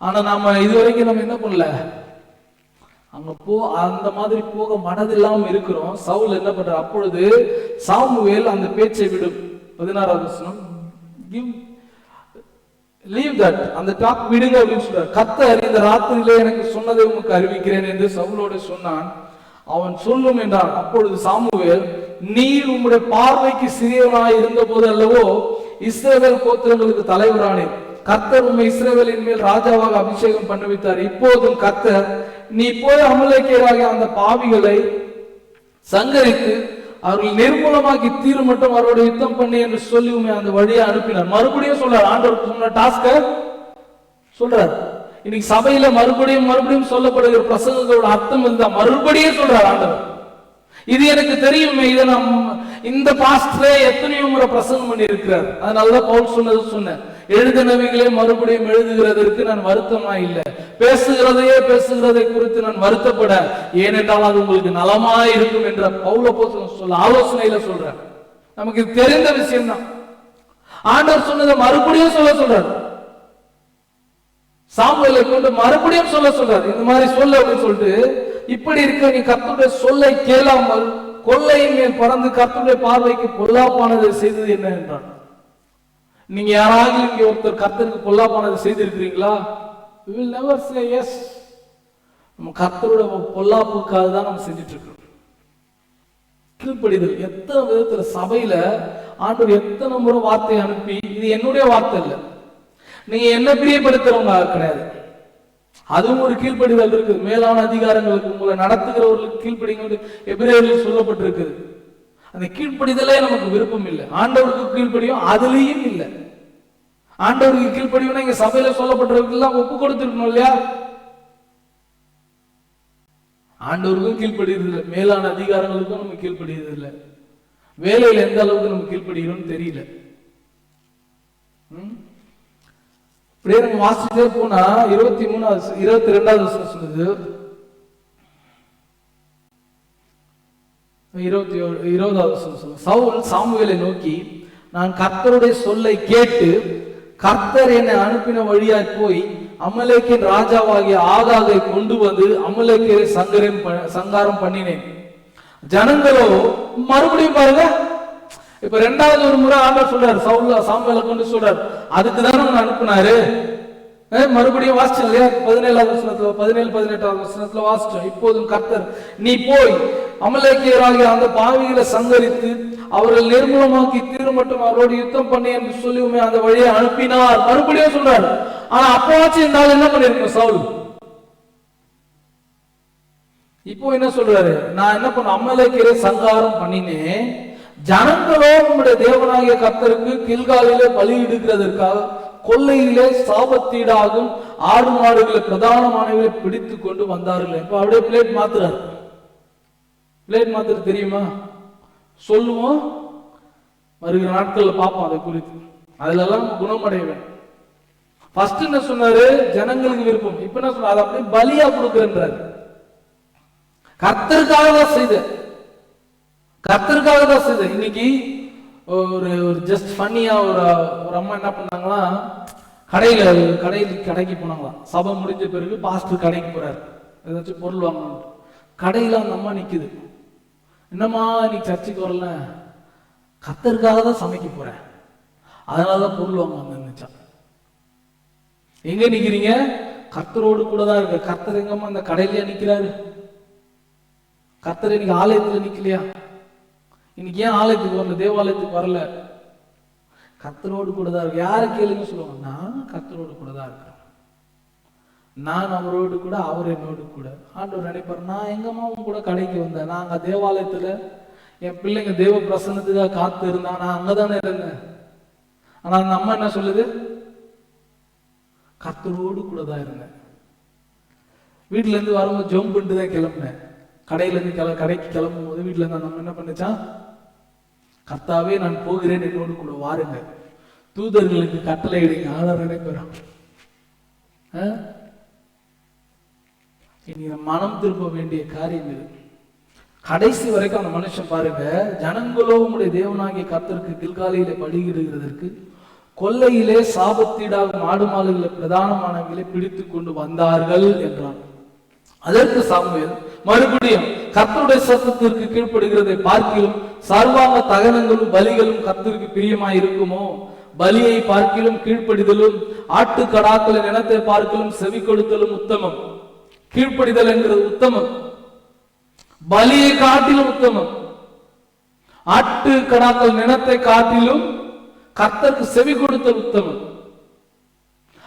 ஆனா நாம இதுவரைக்கும் நம்ம என்ன பண்ணல? அங்க அந்த மாதிரி போக மனதில்லாம இருக்கிறோம். சவுல் என்ன பண்ற, அப்பொழுது சாமுவேல் அந்த பேச்சை விடும். 16வது வசனம், லீவ் தட், அந்த டாக் விடுங்க அப்படின்னு சொல்றார். கர்த்தர் இந்த ராத்திரியிலே எனக்கு சொன்னதை உமக்கு அறிவிக்கிறேன் என்று சவுலோடு சொன்னான். அவன் சொல்லும் என்றான். அப்பொழுது சாமுவேல், நீர் உம்முடைய பார்வைக்கு சிறியவனாய் இருந்த போது அல்லவோ இஸ்ரவேல் கோத்திரங்களுக்கு தலைவரானீர். கர்த்தர் உம்மை இஸ்ரவேலின் மேல் ராஜாவாக அபிஷேகம் பண்ணுவித்தார். இப்போதும் கர்த்தர், நீ போய் அமலேக்கியராகிய அந்த பாவிகளை சங்கரித்து அவர்கள் நிர்மூலமாக்கி தீரு மட்டும் அவரோட யுத்தம் பண்ணி என்று சொல்லி உண்மை அந்த வழியை அனுப்பினார். மறுபடியும் சொல்றார், ஆண்டவர் சொன்ன டாஸ்க சொல்றார். இன்னைக்கு சபையில மறுபடியும் சொல்லப்படுகிற பிரசங்கங்களோட அர்த்தம் இதுதான். மறுபடியும் சொல்றார் ஆண்டவர், இது எனக்கு தெரியுமே, இதை நாம் இந்த பாஸ்டரே எத்தனையோ முறை பிரசங்கம் பண்ணி இருக்கிறார். அதனாலதான் பவுல் சொன்னேன், எழுதினவைகளே மறுபடியும் எழுதுகிறதற்கு நான் வருத்தமா இல்லை, பேசுகிறதை குறித்து நான் வருத்தப்பட, ஏனென்றால் அது உங்களுக்கு நலமா இருக்கும் என்ற பவுல் அப்போஸ்தலன் சொல்ல ஆலோசனையில சொல்றேன். நமக்கு தெரிந்த விஷயம் தான். ஆண்டவர் சொன்னதை மறுபடியும் சொல்றார். சாமுவேலை கொண்டு மறுபடியும் சொல்றார். இந்த மாதிரி சொல்ல அப்படின்னு சொல்லிட்டு, இப்படி இருக்க நீ கர்த்தருடைய சொல்லை கேளாமல் கொள்ளையின் மேல் பறந்து கர்த்தருடைய பார்வைக்கு பொல்லாப்பானதை செய்தது என்ன என்றான். நீங்க யாராவது இங்க ஒருத்தர் கர்த்தருக்கு பொல்லாப்பானதை செய்திருக்கிறீங்களா? we will never say yes. நம்ம கர்த்தருடைய பொல்லாப்புக்காக தான் நம்ம செஞ்சுட்டு இருக்கோம். கீழ்ப்படிதல் எத்தனை விதத்துல சபையில ஆண்டவர் எத்தனை முறை வார்த்தையை அனுப்பி, இது என்னுடைய வார்த்தை இல்லை, நீங்க என்ன பிரியப்படுத்துறவங்க கிடையாது, அதுவும் ஒரு கீழ்ப்படிதல் இருக்குது. மேலான அதிகாரங்களுக்கு உங்களை நடத்துகிறவர்களுக்கு கீழ்ப்படிங்க எபிரேயரில் சொல்லப்பட்டிருக்குது. அந்த கீழ்ப்படிதலே நமக்கு விருப்பம் இல்லை. ஆண்டவருக்கு கீழ்ப்படியும் அதுலயும் இல்லை. ஆண்டவருக்கு கீழ்ப்படியும் இங்க சபையில சொல்லப்பட்டிருக்கலாம் ஒப்பு கொடுத்திருக்கணும் இல்லையா? ஆண்டவருக்கும் கீழ்ப்படியது இல்லை, மேலான அதிகாரங்களுக்கும் நம்ம கீழ்ப்படியது இல்லை, வேலையில எந்த அளவுக்கு நம்ம கீழ்ப்படிகிறோம் தெரியல. இப்படியே நம்ம வாசிச்சே போனா 22வது வசனம் சொல்லுது, 20வது வசனம் சொல்லுது, சவுல் சாமுவேலை நோக்கி, நான் கர்த்தருடைய சொல்லை கேட்டு கர்த்தர் என்னை அனுப்பின வழியாய் போய் அமலேக்கின் ராஜாவாகிய ஆகாகை கொண்டு வந்து அமலேக்கியரை சங்காரம் பண்ணினேன். ஜனங்களோ மறுபடியும் பாருங்க, இப்ப 2வது ஒரு முறை ஆண்டவர் சொல்றாரு, சாமுவேலை கொண்டு சொல்றாரு, அதுக்கு தானே உன்னை அனுப்புனாரு. மறுபடியும் வாசிச்சோம் இல்லையா? 17வது வசனத்துல 17-18வது வசனத்துல வாசிச்சோம். இப்போதும் கர்த்தர், நீ போய் அமலேக்கியராகிய அந்த பாவிகளை சங்கரித்து அவர்கள் நிர்மூலமாக்கி தீரு மட்டும் அவரோடு யுத்தம் பண்ணி என்று சொல்லி அந்த வழியை அனுப்பினார். மறுபடியும் சொல்றாரு. ஆனா அப்போவாச்சும் இருந்தாலும் என்ன பண்ணிருக்கோம் சவுல்? இப்போ என்ன சொல்றாரு, நான் என்ன பண்ண, அமலேக்கியரை சங்காரம் பண்ணினேன், ஜனங்களோ உங்களுடைய தேவனாகிய கர்த்தருக்கு கில்காலிலே பலியிடுகிறதற்காக கொள்ளையிலே சாபத்தீடாகும் ஆடு மாடுகளை பிரதானமானவர்களை பிடித்து கொண்டு வந்தார்கள். இப்ப அப்படியே பிளேட் மாத்துறாரு. பிளேட் மாத்துறது தெரியுமா? சொல்லுவோம், வருகிற நாட்கள்ல பார்ப்போம் அதை குறித்து. அதுல எல்லாம் குணமடைவேன். ஃபர்ஸ்ட் என்ன சொன்னாரு, ஜனங்களுக்கு விருப்பம். இப்ப என்ன சொன்னாரு, அதை அப்படியே பலியா கொடுக்குறாரு. கர்த்தருக்காக தான் செய்த, கர்த்தருக்காக தான் செய்த. இன்னைக்கு ஒரு ஜஸ்ட் ஃபன்னியா ஒரு அம்மா என்ன பண்ணாங்களா, கடைக்கு போனாங்களா, சபை முடிஞ்ச பிறகு பாஸ்டர் கடைக்கு போறாரு, ஏதாச்சும் பொருள் வாங்கணும். கடையில அந்த அம்மா நிக்குது. என்னம்மா இன்னைக்கு சர்ச்சுக்கு வரல? கர்த்தருக்காக தான் சமைக்க போறேன், அதனாலதான் பொருள் வாங்க நினைச்சா. எங்க நிக்கிறீங்க? கர்த்தரோடு கூட தான் இருக்கு. கர்த்தர் எங்கம்மா அந்த கடையிலயா நிக்கிறாரு? கர்த்தர் இன்னைக்கு ஆலயத்துல நிக்கலையா? இன்னைக்கு ஏன் ஆலயத்துக்கு வரல, தேவாலயத்துக்கு வரல? கர்த்தரோடு கூட தான் இருக்கு. யாரை கேளுங்க சொல்லுவாங்க, நான் கர்த்தரோடு கூட தான் இருக்கிறேன், நான் அவரோடு கூட, அவர் என்னோடு கூட. ஆண்டவர் நினைப்பார், நான் எங்கம்மாவும் கூட கடைக்கு வந்தேன், நான் அங்க தேவாலயத்துல என் பிள்ளைங்க தேவ பிரசன்னத்துக்காக காத்து இருந்தா, நான் அங்கதானே இருந்தேன். ஆனா அந்த அம்மா என்ன சொல்லுது, கர்த்தரோடு கூட தான் இருந்தேன். வீட்டுல இருந்து வரும்போது ஜம்ப் பண்ணிட்டு தான் கிளம்பினேன். கடைக்கு கிளம்பும் போது வீட்டுல இருந்தா நம்ம என்ன பண்ணுச்சான், கர்த்தாவே நான் போகிறேன், என்னோடு கூட வாருங்க, தூதர்களுக்கு கட்டளை இடுங்க. ஆளர் நினைப்பேன். இனி மனம் திரும்ப வேண்டிய காரியம் இது. கடைசி வரைக்கும் அந்த மனுஷன் பாருங்க, ஜனங்களோ உங்களுடைய தேவனாகிய கர்த்தருக்கு கில்காலியிலே பலியிடுகிறதற்கு கொள்ளையிலே சாபத்தீடாகும் ஆடு மாடுகளை பிரதானமானவர்களை பிடித்து கொண்டு வந்தார்கள் என்றான். அதற்கு சாமுவேல் மறுபடியும் கர்த்தருடைய சத்தத்திற்கு கீழ்ப்படுகிறதை பார்க்கிலும் சர்வாங்க தகனங்களும் பலிகளும் கர்த்தருக்கு பிரியமாய் இருக்குமோ? பலியை பார்க்கிலும் கீழ்ப்படிதலும் ஆட்டு கடாக்களின் இனத்தை பார்க்கிலும் செவி கொடுத்தலும் உத்தமம். கீழ்ப்படிதல் என்கிறது உத்தமம். பலியை காட்டிலும் உத்தமம். ஆட்டு கடாக்கள் நினத்தை காட்டிலும் கர்த்தருக்கு செவி கொடுத்தல் உத்தமம்.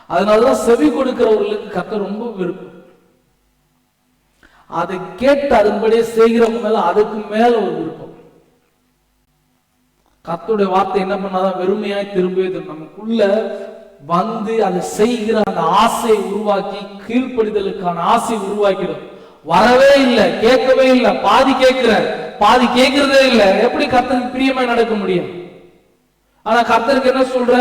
அதனாலதான் செவி கொடுக்கிறவர்களுக்கு கர்த்தர் ரொம்ப விருப்பம். அதை கேட்டு அதன்படியே செய்கிறவங்க மேல அதுக்கு மேல ஒரு விருப்பம். கர்த்தருடைய வார்த்தை என்ன பண்ணாதான் வெறுமையாய் திரும்பியது நமக்குள்ள வந்து அதை செய்கிற அந்த ஆசையை உருவாக்கி கீழ்ப்படிதலுக்கான ஆசை உருவாக்கிடும். வரவே இல்லை, கேட்கவே இல்லை, பாதி கேட்கிற பாதி கேட்கிறதே இல்லை. எப்படி கர்த்தருக்கு பிரியமாய் நடக்க முடியும்? ஆனா கர்த்தருக்கு என்ன சொல்ற?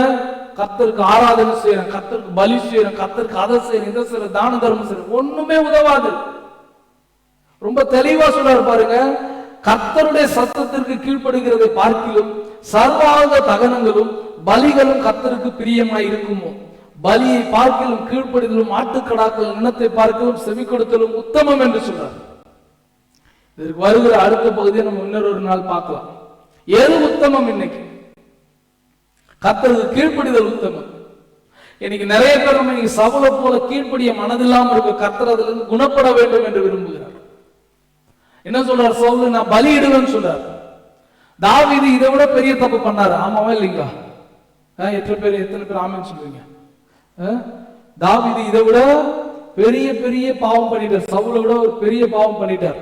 கர்த்தருக்கு ஆராதனை செய்யறேன், கர்த்தருக்கு பலி செய்யறேன், கர்த்தருக்கு அதை செய்யறேன், இதை செய்யறேன், தான தர்மம் செய்யறேன், ஒண்ணுமே உதவாது. ரொம்ப தெளிவா சொல்றாரு பாருங்க. கர்த்தருடைய சத்தத்திற்கு கீழ்ப்படுகிறதை பார்க்கிலும் சர்வாங்க தகனங்களும் பலிகளும் கர்த்தருக்கு பிரியமாய் இருக்குமோ? பலியை பார்க்கிலும் கீழ்ப்படிதலும் ஆட்டுக்கடாக்கள் நினத்தை பார்க்கிலும் செவி கொடுத்தலும் உத்தமம் என்று சொல்றார். இதற்கு வருகிற அடுத்த பகுதியை நம்ம இன்னொரு நாள் பார்க்கலாம். எது உத்தமம்? இன்னைக்கு கர்த்தருக்கு கீழ்ப்படிதல் உத்தமம். இன்னைக்கு நிறைய பேர் நம்ம இன்னைக்கு சவுலை போல கீழ்ப்படிய மனதில்லாமல் இருக்க கர்த்தர் அதுல இருந்து குணப்பட வேண்டும் என்று விரும்புகிறார். என்ன சொல்றார் சவுல்? நான் பலியிடுவேன்னு சொல்றார். தாவீது இதை விட பெரிய தப்பு பண்ணாரு. ஆமாவா இல்லைங்களா? எத்தனை பேர் ஆமென்னு சொல்றீங்க? தாவீது இதை விட பெரிய பெரிய பாவம் பண்ணிட்டார். சவுலை விட ஒரு பெரிய பாவம் பண்ணிட்டார்.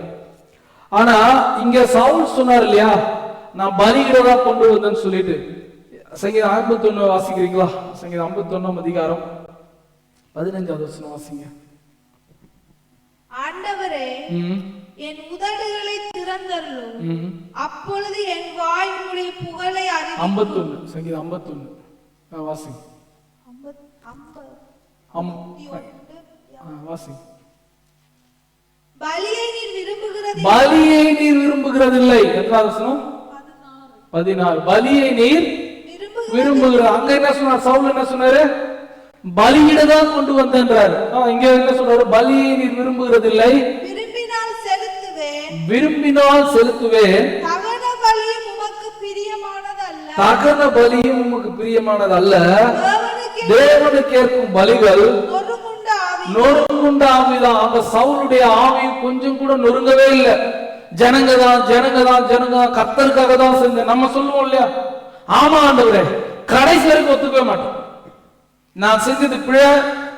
ஆனா இங்க சவுல் சொன்னார் இல்லையா, நான் பலியிடதா கொண்டு வந்தேன்னு சொல்லிட்டு. சங்கீதம் 51 வாசிக்கிறீங்களா? சங்கீதம் 51 அதிகாரம் 15வது வசனம் வாசிங்க. ஆண்டவரே, என் உதடுகளை திறந்தருளும், அப்பொழுது என் வாய் உம்முடைய புகழை அறிவிக்கும். 51 சங்கீதம் 51 வாசிங்க. வாசிங்க. பலியை நீர் விரும்புகிறதில்லை. பலியை நீர் விரும்புகிறதில்லை. எத்தனாவது வசனம்? 16. பலியை நீர் விரும்புகிற. அங்க என்ன சொன்னார் சவுல்? என்ன சொன்னாரு? பலியிடதான் கொண்டு வந்தேன்றாரு. இங்க என்ன சொல்றாரு? பலியை நீர் விரும்புகிறதில்லை, விரும்பினால் செலுத்துவேன், விரும்பினால் செலுத்துவேன். தகன பலியும் உமக்கு பிரியமானதல்ல, தகன பலியும் உமக்கு பிரியமானதல்ல. தேவனுக்கு ஏற்கும் பலிகள் நொறுங்குண்ட ஆவிதான். அந்த சவுலுடைய ஆவி கொஞ்சம் கூட நொறுங்கவே இல்லை. ஜனங்க தான் கர்த்தருக்காக தான் செஞ்ச. நம்ம சொல்லுவோம் இல்லையா, ஆமா ஆண்டவரே, கடைசி வரைக்கும் ஒத்துக்கவே மாட்டோம். நான் செஞ்சது பிழை,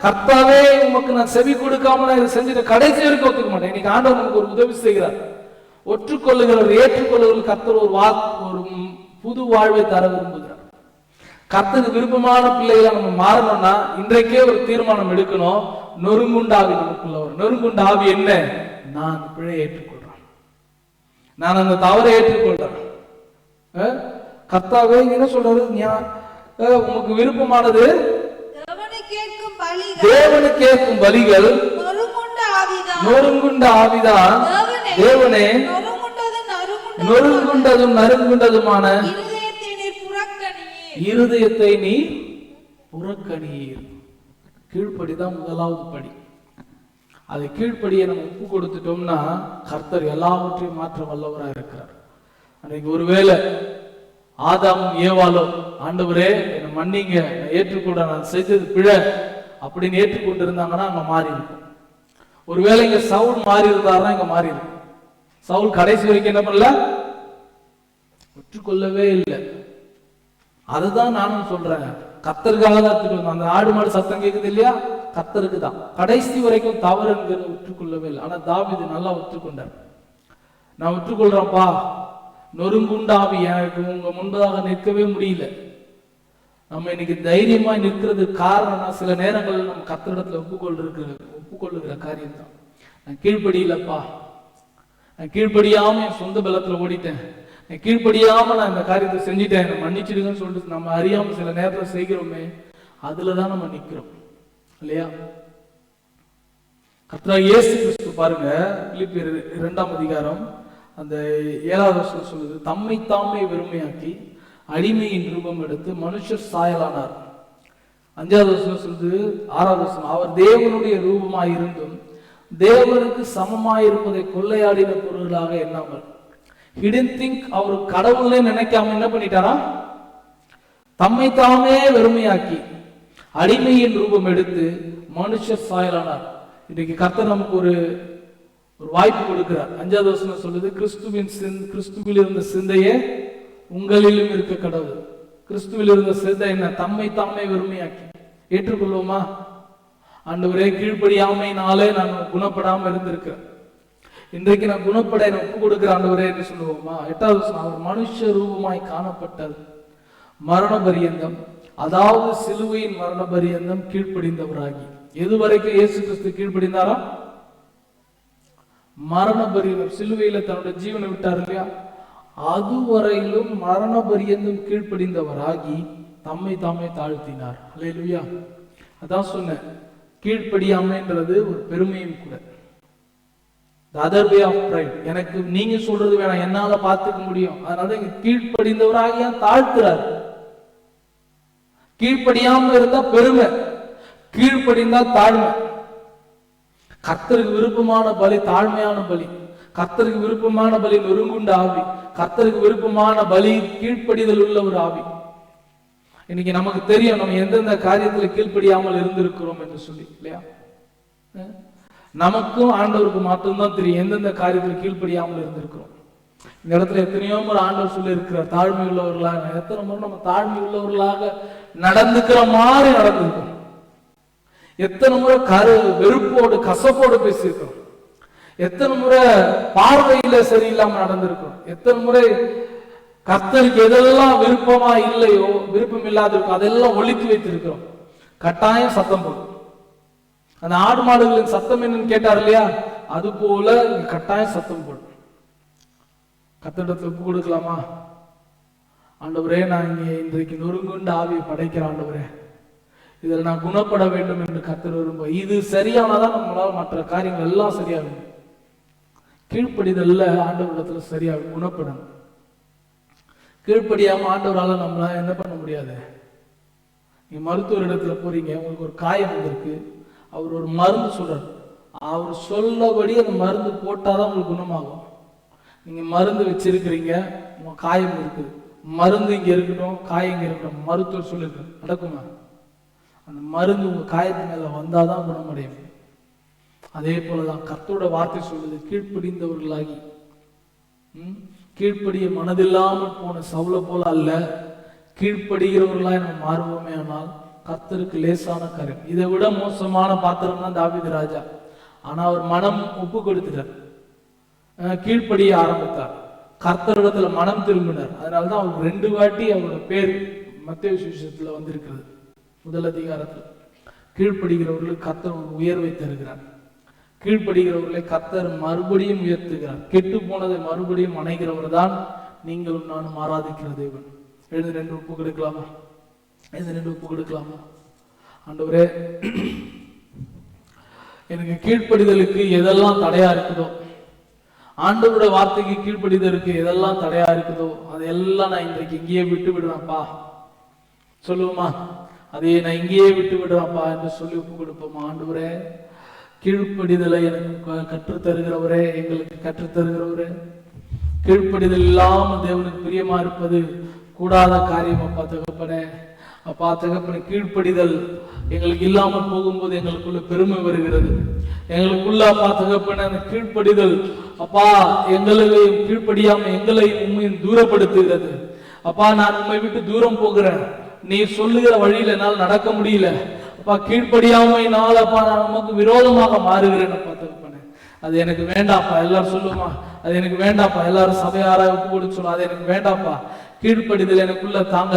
கர்த்தாவே உமக்கு நான் செவி கொடுக்காம நான் இதை செஞ்சது கடைசி வரைக்கும் ஒத்துக்க மாட்டேன். இன்னைக்கு ஆண்டவர் நமக்கு ஒரு உதவி செய்கிறார். ஒற்றுக்கொள்ளுகிறவர் ஏற்றுக்கொள்ளுகிற கர்த்தர் ஒரு புது வாழ்வை தர விரும்புகிறார். கர்த்தருக்கு விருப்பமான பிள்ளைகளை நம்ம மாறணும்னா இன்றைக்கே ஒரு தீர்மானம் எடுக்கணும். நொறுங்குண்டாவி நமக்குள்ள ஒரு நொறுங்குண்ட ஆவி என்ன? நான் பிழை ஏற்றுக்கொள்றேன், நான் அந்த தவறை ஏற்றுக்கொள்றேன். கர்த்தாவே என்ன சொல்றாரு? உமக்கு விருப்பமானது தேவனுக்கு கேட்கும் பலிகள் நொறுங்குண்ட ஆவிதான். தேவனே, நொறுங்குண்டதும் நறுங்குண்டதுமான இருதயத்தை நீ புறக்கணியீர். கீழ்ப்படிதான் முதலாவது படி. அதை கீழ்ப்படியை நம்ம ஒப்பு கொடுத்துட்டோம்னா கர்த்தர் எல்லாவற்றையும் மாற்ற வல்லவராக இருக்கிறார். அன்னைக்கு ஒருவேளை ஆதாமும் ஏவாளோ, ஆண்டவரே என்னை மன்னிங்க, ஏற்றுக்கொள்ள, நான் செய்தது பிழை அப்படின்னு ஏற்றுக்கொண்டு இருந்தாங்கன்னா அங்க மாறி இருக்கும். ஒருவேளை இங்க சவுல் மாறி இருந்தாருன்னா இங்க மாறி இருக்கும். சவுல் கடைசி வரைக்கும் என்ன பண்ணல? ஒற்றுக்கொள்ளவே இல்லை. அதுதான் நானும் சொல்றேன், கர்த்தருக்காக தான். அந்த ஆடு மாடு சத்தம் கேட்குது இல்லையா, கர்த்தருக்கு தான். கடைசி வரைக்கும் தவறு என்கிறது ஒற்றுக்கொள்ளவே இல்லை. ஆனா தாவீது நல்லா ஒற்றுக்கொண்டார். நான் ஒற்றுக்கொள்றேன்ப்பா, நொறுங்குண்டாவி எனக்கு உங்க முன்பதாக நிற்கவே முடியல. நம்ம இன்னைக்கு தைரியமா நிற்கிறதுக்கு காரணம்னா சில நேரங்கள் நம்ம கர்த்தரிடத்துல ஒப்புக்கொள்ளுகிற காரியம் தான். நான் கீழ்ப்படியிலப்பா, நான் கீழ்ப்படியாம என் சொந்த பலத்துல ஓடிட்டேன், நான் கீழ்ப்படியாம நான் இந்த காரியத்தை செஞ்சுட்டேன், மன்னிச்சிடுங்கன்னு சொல்லிட்டு நம்ம அறியாம சில நேரத்துல செய்கிறோமே, அதுலதான் நம்ம நிக்கிறோம் இல்லையா? கர்த்தராகிய இயேசு கிறிஸ்து பாருங்க, பிலிப்பியர் 2ஆம் அதிகாரம் அந்த 7வது வசனம் சொல்லுது, தம்மை தாமே வெறுமையாக்கி அடிமையின் ரூபம் எடுத்து மனுஷர் சாயலானார். 5வது வசனம் சொல்லுது, 6வது வசனம், அவர் தேவனுடைய ரூபமாயிருந்தும் தேவனுக்கு சமமாயிருப்பதை கொள்ளையாடின பொருளாக எண்ணாமல். He didn't think அவர் கடவுளே நினைக்காம என்ன பண்ணிட்டாரா? தம்மை தாமே வெறுமையாக்கி அடிமையின் ரூபம் எடுத்து மனுஷர் சாயலானார். இன்னைக்கு கர்த்தர் நமக்கு ஒரு வாய்ப்பு கொடுக்கிறார். 5வது வசனம் சொல்லுது, கிறிஸ்துவில் இருந்த சிந்தையே உங்களிலும் இருக்க கடவுள். கிறிஸ்துவில் இருந்த சிந்தை என்ன? தம்மை தாமே வெறுமையாக்கி. ஏற்றுக்கொள்வோமா? ஆண்டவரே, கீழ்ப்படியாமையினாலே நான் குணப்படாம இருந்திருக்கிறேன், இன்றைக்கு நான் குணப்பட ஒப்பு கொடுக்கிற ஆண்டவரே என்று சொல்லுவோமா? 8வது வசனம், அவர் மனுஷ ரூபமாய் காணப்பட்டது மரண பரியந்தம், அதாவது சிலுவையின் மரண பரியந்தம் கீழ்ப்படிந்தவராகி. எது வரைக்கும் இயேசு கிறிஸ்து கீழ்ப்படிந்தாரா? மரண பரியந்தம். சிலுவையில தன்னுடைய ஜீவனை விட்டார் இல்லையா, அதுவரையிலும் மரண பரியந்தம் கீழ்ப்படிந்தவராகி தம்மை தாமே தாழ்த்தினார். அல்லேலூயா. அதான் சொன்னேன், கீழ்ப்படியாமைன்றது ஒரு பெருமையும் கூட. The other way of pride. எனக்கு நீங்க சொல்றது வேணாம், என்னால பார்த்துக்க முடியும், அதனால இங்க கீழ்ப்படிந்தவராக தாழ்த்துறார். கீழ்ப்படியாம இருந்தா பெருமை, கீழ்ப்படிந்தா தாழ்மை. கர்த்தருக்கு விருப்பமான பலி தாழ்மையான பலி, கர்த்தருக்கு விருப்பமான பலி நொறுங்குண்ட ஆவி, கர்த்தருக்கு விருப்பமான பலி கீழ்ப்படிதல் உள்ள ஒரு ஆவி. இன்னைக்கு நமக்கு தெரியும் நம்ம எந்தெந்த காரியத்துல கீழ்ப்படியாமல் இருந்திருக்கிறோம் என்று சொல்லி, இல்லையா? நமக்கும் ஆண்டவருக்கு மட்டும்தான் தெரியும் எந்தெந்த காரியத்துல கீழ்ப்படியாமல் இருந்திருக்கிறோம். இந்த இடத்துல எத்தனையோ முறை ஆண்டவர் சொல்லி இருக்கிறார், தாழ்மை உள்ளவர்களாக. எத்தனை முறை நம்ம தாழ்மை உள்ளவர்களாக நடந்துக்கிற மாதிரி நடந்திருக்கிறோம். எத்தனை முறை வெறுப்போடு கசப்போடு பேசியிருக்கிறோம். எத்தனை முறை பார்வையில சரியில்லாம நடந்திருக்கிறோம். எத்தனை முறை கர்த்தருக்கு எதெல்லாம் விருப்பமா இல்லையோ, விருப்பம் இல்லாத இருக்கும், அதெல்லாம் ஒழித்து வைத்திருக்கிறோம். கட்டாயம் சத்தம் போடும். அந்த ஆடு மாடுகளின் சத்தம் என்னன்னு கேட்டார் இல்லையா, அது போல கட்டாயம் சத்தம் போடும். கர்த்தரிடத்துல ஒப்பு கொடுக்கலாமா? ஆண்டவரே, நான் இங்கே இன்றைக்கு நொறுங்குண்ட ஆவியை படைக்கிற ஆண்டவரே, இதில் நான் குணப்பட வேண்டும் என்று கர்த்தர் விரும்ப. இது சரியானதான் நம்மளால் மற்ற காரியங்கள் எல்லாம் சரியாகும். கீழ்ப்படிதல்ல ஆண்டவரிடத்துல சரியாகும், குணப்படணும். கீழ்ப்படியாம ஆண்டவரால நம்மளால என்ன பண்ண முடியாது. நீங்க மருத்துவர் இடத்துல போறீங்க, உங்களுக்கு ஒரு காயம் வந்திருக்கு, அவர் ஒரு மருந்து சொல்றார், அவர் சொல்லபடி அந்த மருந்து போட்டாதான் உங்களுக்கு குணமாகும். நீங்க மருந்து வச்சிருக்கிறீங்க, உங்க காயம் இருக்குது, மருந்து இங்க இருக்கட்டும், காயம் இங்க இருக்கட்டும், மருத்துவர் சொல்லிருக்கு, நடக்குமா? அந்த மருந்து உங்க காயத்து மேல வந்தாதான் குணமடையும். அதே போலதான் கர்த்தரோட வார்த்தை சொல்லுது, கீழ்ப்படிந்தவர்களாகி கீழ்ப்படிய மனதில்லாமல் போன சவுல போல அல்ல, கீழ்ப்படுகிறவர்களாய் நம்ம மாறுவோமே ஆனால் கர்த்தருக்கு லேசான காரியம். இதை விட மோசமான பாத்திரம் தான் தாவீது ராஜா. ஆனா அவர் மனம் ஒப்பு கொடுத்துட்டார், கீழ்ப்படிய ஆரம்பித்தார், கர்த்தரிடத்துல மனம் திரும்பினார். அதனாலதான் அவருக்கு 2 வாட்டி அவரோட பேர் மத்தேயு சுவிசேஷத்துல வந்திருக்கிறது. முதல் அதிகாரத்தில் கீழ்ப்படுகிறவர்களுக்கு கர்த்தர் ஒரு உயர்வை தருகிறார், கீழ்ப்படுகிறவர்களை கர்த்தர் மறுபடியும் உயர்த்துகிறார். கெட்டு போனதை மறுபடியும் அணைகிறவர் தான் நீங்களும் நானும் ஆராதிக்கிற தேவன். எழுந்து 2 ஒப்பு கொடுக்கலாமா? எழுந்து 2 ஒப்பு கொடுக்கலாமா? ஆண்டவரே, எனக்கு கீழ்ப்படிதலுக்கு எதெல்லாம் தடையா இருக்குதோ, ஆண்டவருடைய வார்த்தைக்கு கீழ்ப்படிதலுக்கு எதெல்லாம் தடையா இருக்குதோ அதெல்லாம் நான் இன்றைக்கு இங்கேயே விட்டு விடுறேன்ப்பா சொல்லுவோமா? அதையே நான் இங்கேயே விட்டு விடுறேன்ப்பா என்று சொல்லி ஒப்பு கொடுப்போமா? ஆண்டவரே, கீழ்ப்படிதலை எனக்கு கற்றுத்தருகிறவரே, எங்களுக்கு கற்றுத்தருகிறவரே, கீழ்ப்படிதல் இல்லாமல் தேவனுக்கு பிரியமா இருப்பது கூடாத காரியம் அப்பா தகப்பனே. அப்பா தகப்பனே, கீழ்ப்படிதல் எங்களுக்கு இல்லாமல் போகும்போது எங்களுக்குள்ள பெருமை வருகிறது. எங்களுக்குள்ள அப்பா தகப்பனே அந்த கீழ்ப்படிதல் அப்பா எங்களையும் கீழ்ப்படியாம எங்களையும் உண்மையும் தூரப்படுத்துகிறது. அப்பா, நான் உண்மை விட்டு தூரம் போகிறேன், நீ சொல்லுகிற வழியில என்னால் நடக்க முடியல அப்பா. கீழ்ப்படியாமையினால் அப்பா நான் உமக்கு விரோதமாக மாறுகிறேன் அப்பா தகப்பனே. அது எனக்கு வேண்டாப்பா. எல்லாரும் சொல்லுமா, அது எனக்கு வேண்டாப்பா. எல்லாரும் சபையாரா ஒப்பு கொடுத்து சொல்லுவோம், அது எனக்கு வேண்டாப்பா. கீழ்ப்படிதல் எனக்குள்ள தாங்க,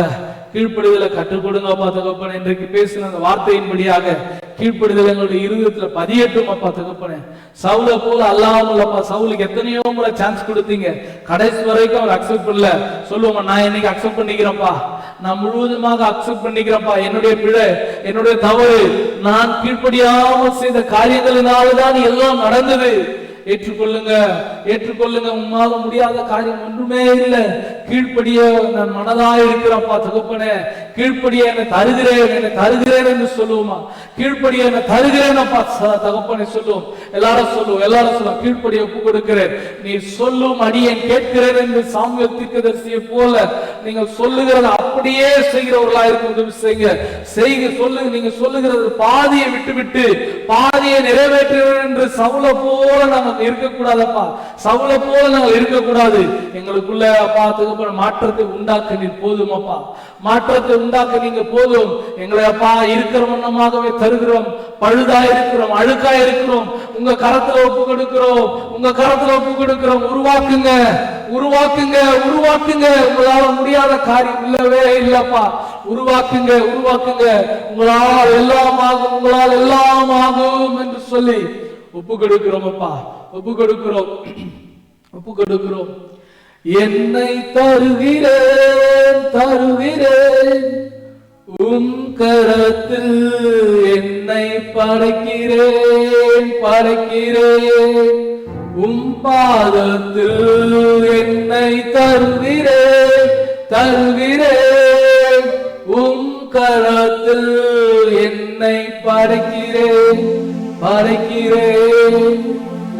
கீழ்ப்படிதலை கற்றுக் கொடுங்கப்பா தகப்பனே. இன்றைக்கு பேசின அந்த வார்த்தையின்படியாக கீழ்ப்படிதல் எங்களுடைய இருதயத்துல பதியட்டும் அப்பா தகப்பனே. சவுல போல அல்லாமல் அப்பா, சவுலுக்கு எத்தனையோ முறை சான்ஸ் கொடுத்தீங்க, கடைசி வரைக்கும் அவர் அக்செப்ட் பண்ணல. சொல்லுவோமா, நான் இன்னைக்கு அக்செப்ட் பண்ணிக்கிறேன்ப்பா, நான் முழுவதுமாக அக்செப்ட் பண்ணிக்கிறேன்ப்பா, என்னுடைய பிழை, என்னுடைய தவறு, நான் கீழ்ப்படியாமல் செய்த காரியங்களினால்தான் எல்லாம் நடந்தது. ஏற்றுக்கொள்ளுங்க. ஏற்றுக்கொள்ளுங்க. உம்மால முடியாத காரியம் ஒன்றுமே இல்லை. கீழ்ப்படிய நான் மனதாய் இருக்கிறப்பா தகப்பனே, கீழ்ப்படிய என்னை தருகிறேன் என்று சொல்லுவோமா? கீழ்ப்படிய என்னை தருகிறேன் அப்பா தகப்பனை சொல்லுவோம். எல்லாரும் சொல்லுவோம். கீழ்ப்படிய ஒப்பு கொடுக்கிறேன், நீ சொல்லும் அடியேன் கேட்கிறேன் என்று சாமுவேல் தீர்க்கதரிசியை போல நீங்கள் சொல்லுகிறத அப்படியே செய்கிறவர்களா இருக்க உதவி செய்யுங்க. சொல்லுங்க, நீங்க சொல்லுகிறது பாதியை விட்டு பாதியை நிறைவேற்றுகிறேன் என்று சவுலை போல நாங்கள் இருக்கக்கூடாதப்பா. சவுலை போல நாங்கள் இருக்கக்கூடாது. எங்களுக்குள்ள அப்பா தகப்பன மாற்றத்தை உண்டாக்க நீர் போதும் அப்பா. மாற்றத்தை உண்டாக்க நீங்க போதும். எங்களை அப்பா இருக்கிற வண்ணமாகவே தருகிறோம். பழுதா இருக்கிறோம், அழுக்கா இருக்கிறோம், உங்க கரத்துல ஒப்பு கொடுக்கிறோம். உருவாக்குங்க. உங்களால முடியாத காரியம் இல்லவே இல்லப்பா. உருவாக்குங்க. உங்களால் எல்லாம் ஆகும் என்று சொல்லி ஒப்பு கொடுக்கிறோம் அப்பா. ஒப்பு கொடுக்கிறோம். என்னை தருகிறேன் உம் கரத்தில், என்னை படைக்கிறேன் உம் பாதத்தில், என்னை தருகிறேன் உம் கரத்தில், என்னை படைக்கிறேன்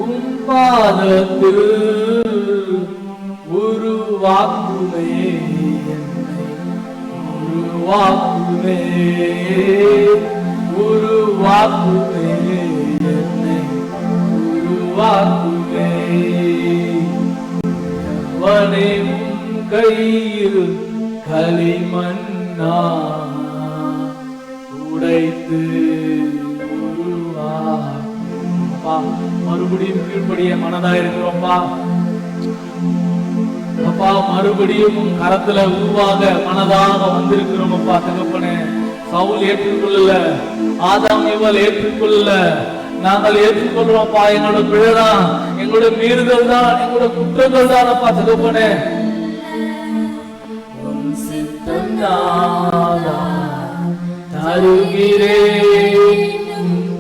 உம் பாதத்தில். உருவாக்குமே என்னை உருவாக்குமே. எவனே உன் கையில் களிமண்ணா உடைத்து உருவாக்கும்பா. மறுபடியும் கீழ்ப்படிய மனதா இருக்கிறோம்பா அப்பா. மறுபடியும் கரத்துல உருவாக மனதாக வந்திருக்கிறோம் அப்பா தகப்பனே. சவுல் ஏற்றுக்கொள்ளல, ஆதாம் ஏவாள் ஏற்றுக்கொள்ளல, நாங்கள் ஏற்றுக்கொள்றோம்ப்பா. எங்களோட பிழைதான், எங்களோட மீறுதல் தான், எங்களோட குற்றங்கள் தான் அப்பா தகப்பனே. தருகிறேன்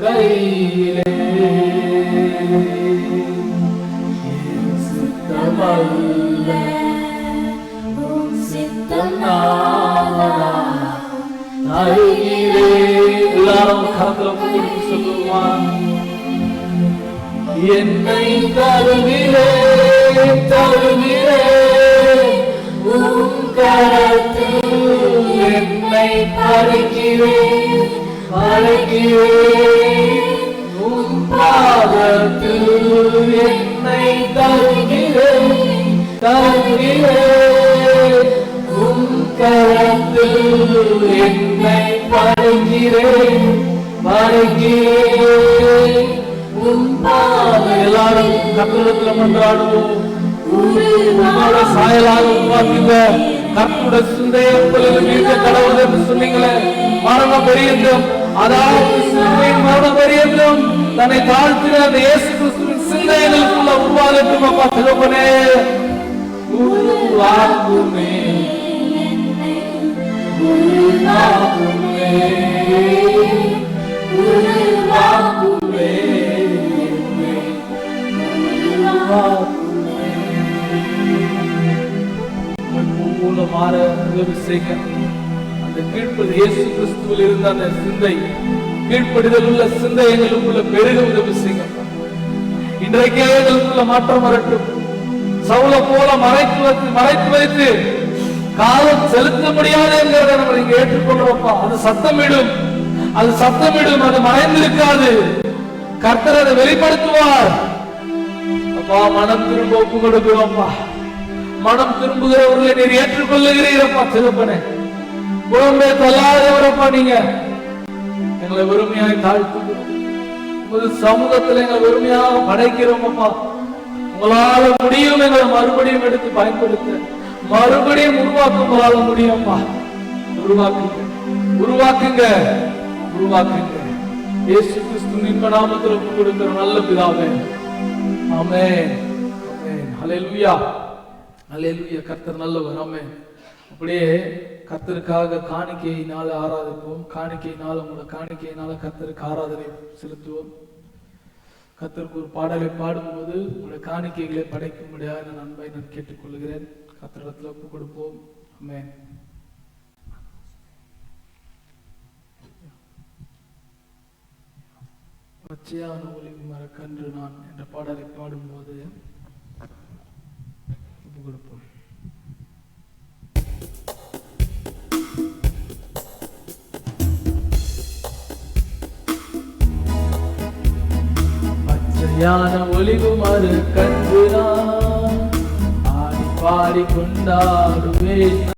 கையிலே எல்லாரும் கரத்துல கொடுத்து சொல்லுவான். என்னை தருகிறேன் உம் கரத்தில், என்னை படைக்கிறேன் உம் பாதத்தில், என்னை தருகிறேன் உம் கரத்தில், என்னை படைக்கிறேன் உம் பாதத்தில். எல்லாரும் கர்த்தரிடத்துல மன்றாடுவோம். உங்களோட சாயலாக உருவாக்குங்க. கர்த்தருடைய சிந்தையை உங்களில் மீட்க கடவுள் என்று சொன்னீங்களே. மரண பரியந்தம், அதாவது சிலுவையின் மரண பரியந்தம் தன்னை தாழ்த்தின அந்த இயேசு கிறிஸ்துவின் சிந்தை எங்களுக்குள்ள உருவாகட்டும் அப்பா தகப்பனே. உருவாக்குமே மாற உதவி செய்ய. அந்த கீழ்ப்பது இயேசு கிறிஸ்துவில் இருந்த அந்த சிந்தை, கீழ்ப்படிதல் உள்ள சிந்தை எங்களுக்குள்ள பெருக உதவி செய்ய. இன்றைக்கே எங்களுக்குள்ள மாற்றம் வரட்டும். சவுலை போல மறைத்து வைத்து காலம் செலுத்த முடியாது என்கிறத நம்ம இங்க ஏற்றுக்கொள்றோம்ப்பா. அது சத்தமிடும், அது மறைந்திருக்காது. கர்த்தர் அதை வெளிப்படுத்துவார் அப்பா. மனம் திரும்ப ஒப்பு கொடுக்கிறோம்ப்பா. மனம் திரும்புகிறவர்களை நீர் ஏற்றுக்கொள்ளுகிறீரப்பா சிறப்பனே. குழந்தை தள்ளாதவரப்பா. நீங்க எங்களை வெறுமையாய் தாழ்த்துகிறோம். உமது சமூகத்தில் எங்களை வெறுமையாக படைக்கிறோம் அப்பா. உங்களால முடியும் எங்களை மறுபடியும் எடுத்து பயன்படுத்த, மறுபடியும் உருவாக்க உங்களால முடியும்ப்பா. உருவாக்குங்க. இயேசு கிறிஸ்துவின் இன்ப நாமத்தில் ஒப்பு கொடுக்கிற நல்ல பிதாவே. ஆமென். ஹல்லேலூயா. கர்த்தர் நல்லவர். ஆமென். அப்படியே கர்த்தருக்காக காணிக்கையினால ஆராதிப்போம். காணிக்கையினால உங்களோட காணிக்கையினால கர்த்தருக்கு ஆராதனை செலுத்துவோம். கர்த்தருக்கு ஒரு பாடலை பாடும்போது உங்களுடைய காணிக்கைகளை படைக்கும்படியாக நான் அன்பை நான் கேட்டுக்கொள்கிறேன். கர்த்தரிடத்தில் ஒப்பு கொடுப்போம். ஆமென். பச்சையான ஒலிவு மரக்கன்று நான் என்ற பாடலை பாடும்போது ஒப்பு கொடுப்போம். பச்சையான ஒலிவு மரக்கன்று நான் ஆடி பாடி கொண்டாடுவேன்.